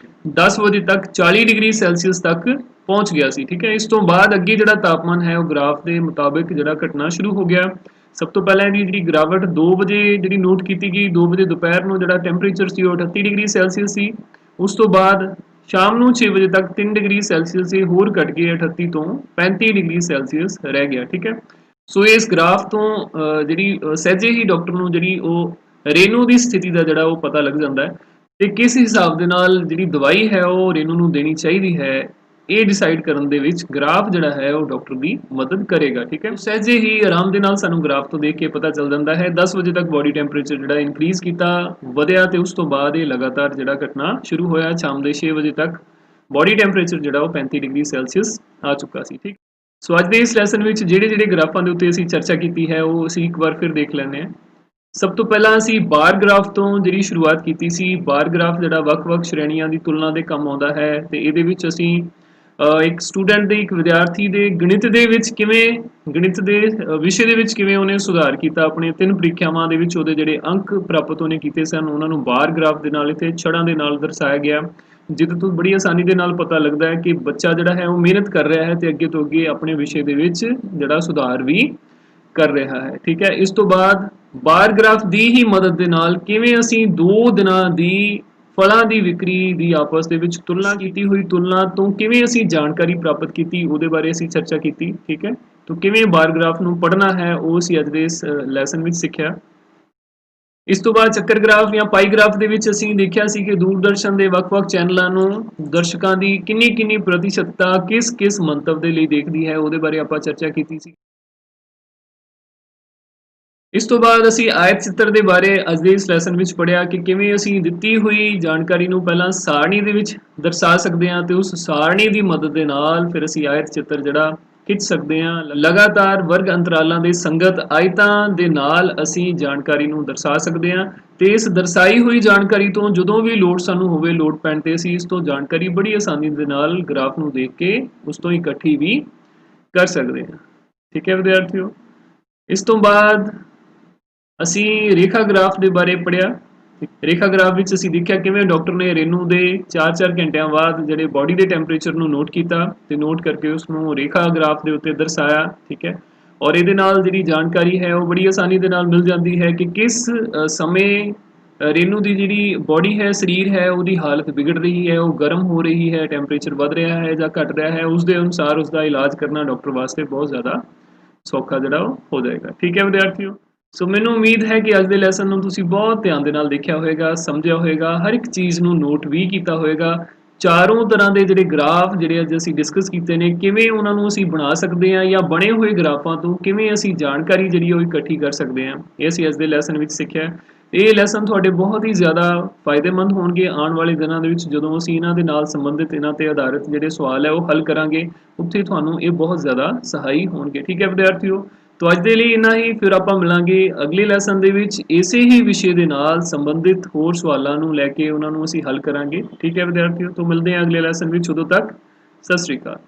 10 ਵਜੇ ਤੱਕ 40 ਡਿਗਰੀ ਸੈਲਸੀਅਸ ਤੱਕ ਪਹੁੰਚ ਗਿਆ ਸੀ। ਠੀਕ ਹੈ, ਇਸ ਤੋਂ ਬਾਅਦ ਅੱਗੇ ਜਿਹੜਾ ਤਾਪਮਾਨ ਹੈ ਉਹ ਗ੍ਰਾਫ ਦੇ ਮੁਤਾਬਿਕ ਜਿਹੜਾ ਘਟਣਾ ਸ਼ੁਰੂ ਹੋ ਗਿਆ। ਸਭ ਤੋਂ ਪਹਿਲਾਂ ਇਹਦੀ ਜਿਹੜੀ ਗਿਰਾਵਟ 2 ਵਜੇ ਜਿਹੜੀ ਨੋਟ ਕੀਤੀ ਗਈ, 2 ਵਜੇ ਦੁਪਹਿਰ ਨੂੰ ਜਿਹੜਾ ਟੈਂਪਰੇਚਰ ਸੀ ਉਹ 38 ਡਿਗਰੀ ਸੈਲਸੀਅਸ ਸੀ। ਉਸ ਤੋਂ ਬਾਅਦ ਸ਼ਾਮ ਨੂੰ 6 ਵਜੇ ਤੱਕ 3 ਡਿਗਰੀ ਸੈਲਸੀਅਸ ਇਹ ਹੋਰ ਘਟ ਕੇ 38 ਤੋਂ 35 ਡਿਗਰੀ ਸੈਲਸੀਅਸ ਰਹਿ ਗਿਆ। ਠੀਕ ਹੈ, ਸੋ ਇਸ ਗ੍ਰਾਫ ਤੋਂ ਜਿਹੜੀ ਸਹਿਜੇ ਹੀ ਡਾਕਟਰ ਨੂੰ ਜਿਹੜੀ ਉਹ ਰੇਨੂ ਦੀ ਸਥਿਤੀ ਦਾ ਜਿਹੜਾ ਉਹ ਪਤਾ ਲੱਗ ਜਾਂਦਾ ਹੈ। ਤੇ ਕਿਸ ਹਿਸਾਬ ਦੇ ਨਾਲ ਜਿਹੜੀ ਦਵਾਈ ਹੈ ਉਹ ਰੇਨੂ ਨੂੰ ਦੇਣੀ ਚਾਹੀਦੀ ਹੈ, ਇਹ ਡਿਸਾਈਡ ਕਰਨ ਦੇ ਵਿੱਚ ਗ੍ਰਾਫ ਜਿਹੜਾ ਹੈ ਉਹ ਡਾਕਟਰ ਦੀ ਮਦਦ ਕਰੇਗਾ। ਠੀਕ ਹੈ, ਸਹਿਜੇ ਹੀ ਆਰਾਮ ਦੇ ਨਾਲ ਸਾਨੂੰ ਗ੍ਰਾਫ ਤੋਂ ਦੇਖ ਕੇ ਪਤਾ ਚੱਲ ਜਾਂਦਾ ਹੈ। 10 ਵਜੇ ਤੱਕ ਬੋਡੀ ਟੈਂਪਰੇਚਰ ਜਿਹੜਾ ਇਨਕਰੀਜ਼ ਕੀਤਾ, ਵਧਿਆ, ਤੇ ਉਸ ਤੋਂ ਬਾਅਦ ਇਹ ਲਗਾਤਾਰ ਜਿਹੜਾ ਘਟਣਾ ਸ਼ੁਰੂ ਹੋਇਆ। ਸ਼ਾਮ ਦੇ 6 ਵਜੇ ਤੱਕ ਬੋਡੀ ਟੈਂਪਰੇਚਰ ਜਿਹੜਾ ਉਹ 35 ਡਿਗਰੀ ਸੈਲਸੀਅਸ ਆ ਚੁੱਕਾ ਸੀ। ਠੀਕ, ਸੋ ਅੱਜ ਦੇ ਇਸ ਲੈਸਨ ਵਿੱਚ ਜਿਹੜੇ ਗ੍ਰਾਫਾਂ ਦੇ ਉੱਤੇ ਅਸੀਂ ਚਰਚਾ ਕੀਤੀ ਹੈ ਉਹ ਅਸੀਂ ਇੱਕ ਵਾਰ ਫਿਰ ਦੇਖ ਲੈਂਦੇ ਹਾਂ। ਸਭ ਤੋਂ ਪਹਿਲਾਂ ਅਸੀਂ ਬਾਰ ਗ੍ਰਾਫ ਤੋਂ ਜਿਹੜੀ ਸ਼ੁਰੂਆਤ ਕੀਤੀ ਸੀ। ਬਾਰ ਗ੍ਰਾਫ ਜਿਹੜਾ ਵੱਖ-ਵੱਖ ਸ਼੍ਰੇਣੀਆਂ ਦੀ ਤੁਲਨਾ ਦੇ ਕੰਮ ਆਉਂਦਾ ਹੈ, ਤੇ ਇਹਦੇ ਵਿੱਚ ਅਸੀਂ ਇੱਕ ਸਟੂਡੈਂਟ ਦੇ, ਇੱਕ ਵਿਦਿਆਰਥੀ ਦੇ ਗਣਿਤ ਦੇ ਵਿੱਚ ਕਿਵੇਂ, ਗਣਿਤ ਦੇ ਵਿਸ਼ੇ ਦੇ ਵਿੱਚ ਕਿਵੇਂ ਉਹਨੇ ਸੁਧਾਰ ਕੀਤਾ, ਆਪਣੇ 3 ਪ੍ਰੀਖਿਆਵਾਂ ਦੇ ਵਿੱਚ ਉਹਦੇ ਜਿਹੜੇ ਅੰਕ ਪ੍ਰਾਪਤ ਉਹਨੇ ਕੀਤੇ ਸਨ ਉਹਨਾਂ ਨੂੰ ਬਾਰ ਗ੍ਰਾਫ ਦੇ ਨਾਲ, ਇੱਥੇ ਛੜਾਂ ਦੇ ਨਾਲ ਦਰਸਾਇਆ ਗਿਆ, ਜਿਹਦੇ ਤੋਂ ਬੜੀ ਆਸਾਨੀ ਦੇ ਨਾਲ ਪਤਾ ਲੱਗਦਾ ਹੈ ਕਿ ਬੱਚਾ ਜਿਹੜਾ ਹੈ ਉਹ ਮਿਹਨਤ ਕਰ ਰਿਹਾ ਹੈ ਤੇ ਅੱਗੇ ਤੋਂ ਅੱਗੇ ਆਪਣੇ ਵਿਸ਼ੇ ਦੇ ਵਿੱਚ ਜਿਹੜਾ ਸੁਧਾਰ ਵੀ ਕਰ ਰਿਹਾ ਹੈ। ਠੀਕ ਹੈ, ਇਸ ਤੋਂ ਬਾਅਦ ਬਾਰ ਗ੍ਰਾਫ ਦੀ ਹੀ ਮਦਦ ਦੇ ਨਾਲ ਕਿਵੇਂ ਅਸੀਂ 2 ਦਿਨਾਂ ਦੀ ਫਲਾਂ ਦੀ ਵਿਕਰੀ ਦੀ ਆਪਸ ਦੇ ਵਿੱਚ ਤੁਲਨਾ ਕੀਤੀ ਹੋਈ, ਤੁਲਨਾ ਤੋਂ ਕਿਵੇਂ ਅਸੀਂ ਜਾਣਕਾਰੀ ਪ੍ਰਾਪਤ ਕੀਤੀ, ਉਹਦੇ ਬਾਰੇ ਅਸੀਂ ਚਰਚਾ ਕੀਤੀ। ਠੀਕ ਹੈ, ਤਾਂ ਕਿਵੇਂ ਬਾਰ ਗ੍ਰਾਫ ਨੂੰ ਪੜ੍ਹਨਾ ਹੈ ਉਹ ਅਸੀਂ ਅੱਜ ਦੇ ਇਸ ਲੈਸਨ ਵਿੱਚ ਸਿੱਖਿਆ। ਇਸ ਤੋਂ ਬਾਅਦ ਚੱਕਰ ਗ੍ਰਾਫ ਜਾਂ ਪਾਈ ਗ੍ਰਾਫ ਦੇ ਵਿੱਚ ਅਸੀਂ ਦੇਖਿਆ ਸੀ ਕਿ ਦੂਰਦਰਸ਼ਨ ਦੇ ਵੱਖ-ਵੱਖ ਚੈਨਲਾਂ ਨੂੰ ਦਰਸ਼ਕਾਂ ਦੀ ਕਿੰਨੀ ਪ੍ਰਤੀਸ਼ਤਤਾ ਕਿਸ ਮੰਤਵ ਦੇ ਲਈ ਦੇਖਦੀ ਹੈ, ਉਹਦੇ ਬਾਰੇ ਆਪਾਂ ਚਰਚਾ ਕੀਤੀ ਸੀ। ਇਸ ਤੋਂ ਬਾਅਦ ਅਸੀਂ ਆਇਤ ਚਿੱਤਰ ਦੇ ਬਾਰੇ ਅੱਜ ਦੇ ਇਸ ਲੈਸਨ ਵਿੱਚ ਪੜ੍ਹਿਆ ਕਿ ਕਿਵੇਂ ਅਸੀਂ ਦਿੱਤੀ ਹੋਈ ਜਾਣਕਾਰੀ ਨੂੰ ਪਹਿਲਾਂ ਸਾਰਣੀ ਦੇ ਵਿੱਚ ਦਰਸਾ ਸਕਦੇ ਹਾਂ ਤੇ ਉਸ ਸਾਰਣੀ ਦੀ ਮਦਦ ਦੇ ਨਾਲ ਫਿਰ ਅਸੀਂ ਆਇਤ ਚਿੱਤਰ ਜਿਹੜਾ ਖਿੱਚ ਸਕਦੇ ਹਾਂ। ਲਗਾਤਾਰ ਵਰਗ ਅੰਤਰਾਲਾਂ ਦੇ ਸੰਗਤ ਆਇਤਾਂ ਦੇ ਨਾਲ ਅਸੀਂ ਜਾਣਕਾਰੀ ਨੂੰ ਦਰਸਾ ਸਕਦੇ ਹਾਂ, ਤੇ ਇਸ ਦਰਸਾਈ ਹੋਈ ਜਾਣਕਾਰੀ ਤੋਂ ਜਦੋਂ ਵੀ ਲੋੜ ਸਾਨੂੰ ਹੋਵੇ, ਲੋੜ ਪੈਣ ਤੇ ਅਸੀਂ ਇਸ ਤੋਂ ਜਾਣਕਾਰੀ ਬੜੀ ਆਸਾਨੀ ਦੇ ਨਾਲ ਗ੍ਰਾਫ ਨੂੰ ਦੇਖ ਕੇ ਉਸ ਤੋਂ ਇਕੱਠੀ ਵੀ ਕਰ ਸਕਦੇ ਹਾਂ। ਠੀਕ ਹੈ ਵਿਦਿਆਰਥੀਓ, ਇਸ ਤੋਂ ਬਾਅਦ ਅਸੀਂ ਰੇਖਾ ਗ੍ਰਾਫ ਦੇ ਬਾਰੇ ਪੜ੍ਹਿਆ। ਰੇਖਾ ਗ੍ਰਾਫ ਵਿੱਚ ਅਸੀਂ ਦੇਖਿਆ ਕਿਵੇਂ ਡਾਕਟਰ ਨੇ ਰੇਨੂ ਦੇ 4-4 ਘੰਟਿਆਂ ਬਾਅਦ ਜਿਹੜੇ ਬਾਡੀ ਦੇ ਟੈਂਪਰੇਚਰ ਨੂੰ ਨੋਟ ਕੀਤਾ ਤੇ ਨੋਟ ਕਰਕੇ ਉਸ ਨੂੰ ਰੇਖਾ ਗ੍ਰਾਫ ਦੇ ਉੱਤੇ ਦਰਸਾਇਆ। ਠੀਕ ਹੈ, ਔਰ ਇਹਦੇ ਨਾਲ ਜਿਹੜੀ ਜਾਣਕਾਰੀ ਹੈ ਉਹ ਬੜੀ ਆਸਾਨੀ ਦੇ ਨਾਲ ਮਿਲ ਜਾਂਦੀ ਹੈ ਕਿ ਕਿਸ ਸਮੇਂ ਰੇਨੂ ਦੀ ਜਿਹੜੀ ਬਾਡੀ ਹੈ, ਸਰੀਰ ਹੈ, ਉਹਦੀ ਹਾਲਤ ਵਿਗੜ ਰਹੀ ਹੈ, ਉਹ ਗਰਮ ਹੋ ਰਹੀ ਹੈ, ਟੈਂਪਰੇਚਰ ਵੱਧ ਰਿਹਾ ਹੈ ਜਾਂ ਘਟ ਰਿਹਾ ਹੈ। ਉਸ ਦੇ ਅਨੁਸਾਰ ਉਸ ਦਾ ਇਲਾਜ ਕਰਨਾ ਡਾਕਟਰ ਵਾਸਤੇ ਬਹੁਤ ਜ਼ਿਆਦਾ ਸੌਖਾ ਜਿਹੜਾ ਉਹ ਹੋ ਜਾਏਗਾ। ਠੀਕ ਹੈ ਵਿਦਿਆਰਥੀਓ, ਸੋ ਮੈਨੂੰ ਉਮੀਦ ਹੈ ਕਿ ਅੱਜ ਦੇ ਲੈਸਨ ਨੂੰ ਤੁਸੀਂ ਬਹੁਤ ਧਿਆਨ ਦੇ ਨਾਲ ਦੇਖਿਆ ਹੋਵੇਗਾ, ਸਮਝਿਆ ਹੋਵੇਗਾ, ਹਰ ਇੱਕ ਚੀਜ਼ ਨੂੰ ਨੋਟ ਵੀ ਕੀਤਾ ਹੋਵੇਗਾ। ਚਾਰੋਂ ਤਰ੍ਹਾਂ ਦੇ ਜਿਹੜੇ ਗ੍ਰਾਫ ਜਿਹੜੇ ਅੱਜ ਅਸੀਂ ਡਿਸਕਸ ਕੀਤੇ ਨੇ, ਕਿਵੇਂ ਉਹਨਾਂ ਨੂੰ ਅਸੀਂ ਬਣਾ ਸਕਦੇ ਹਾਂ ਜਾਂ ਬਣੇ ਹੋਏ ਗ੍ਰਾਫਾਂ ਤੋਂ ਕਿਵੇਂ ਅਸੀਂ ਜਾਣਕਾਰੀ ਜਿਹੜੀ ਉਹ ਇਕੱਠੀ ਕਰ ਸਕਦੇ ਹਾਂ, ਇਹ ਅਸੀਂ ਅੱਜ ਦੇ ਲੈਸਨ ਵਿੱਚ ਸਿੱਖਿਆ। ਇਹ ਲੈਸਨ ਤੁਹਾਡੇ ਬਹੁਤ ਹੀ ਜ਼ਿਆਦਾ ਫਾਇਦੇਮੰਦ ਹੋਣਗੇ ਆਉਣ ਵਾਲੇ ਦਿਨਾਂ ਦੇ ਵਿੱਚ। ਜਦੋਂ ਅਸੀਂ ਇਹਨਾਂ ਦੇ ਨਾਲ ਸੰਬੰਧਿਤ, ਇਹਨਾਂ ਤੇ ਆਧਾਰਿਤ ਜਿਹੜੇ ਸਵਾਲ ਹੈ ਉਹ ਹੱਲ ਕਰਾਂਗੇ, ਉੱਥੇ ਤੁਹਾਨੂੰ ਇਹ ਬਹੁਤ ਜ਼ਿਆਦਾ ਸਹਾਈ ਹੋਣਗੇ। ਠੀਕ ਹੈ ਵਿਦਿਆਰਥੀਓ, तो ਅੱਜ ਦੇ ਲਈ ਇੰਨਾ ਹੀ। ਫਿਰ ਆਪਾਂ ਮਿਲਾਂਗੇ ਅਗਲੇ ਲੈਸਨ ਦੇ ਵਿੱਚ ਇਸੇ ਹੀ ਵਿਸ਼ੇ ਦੇ ਨਾਲ ਸੰਬੰਧਿਤ ਹੋਰ ਸਵਾਲਾਂ ਨੂੰ ਲੈ ਕੇ ਉਹਨਾਂ ਨੂੰ ਅਸੀਂ ਹੱਲ ਕਰਾਂਗੇ। ਠੀਕ ਹੈ ਵਿਦਿਆਰਥੀਓ, ਤੋਂ ਮਿਲਦੇ ਹਾਂ ਅਗਲੇ ਲੈਸਨ ਵਿੱਚ। ਉਦੋਂ ਤੱਕ ਸਤਿ ਸ਼੍ਰੀ ਅਕਾਲ।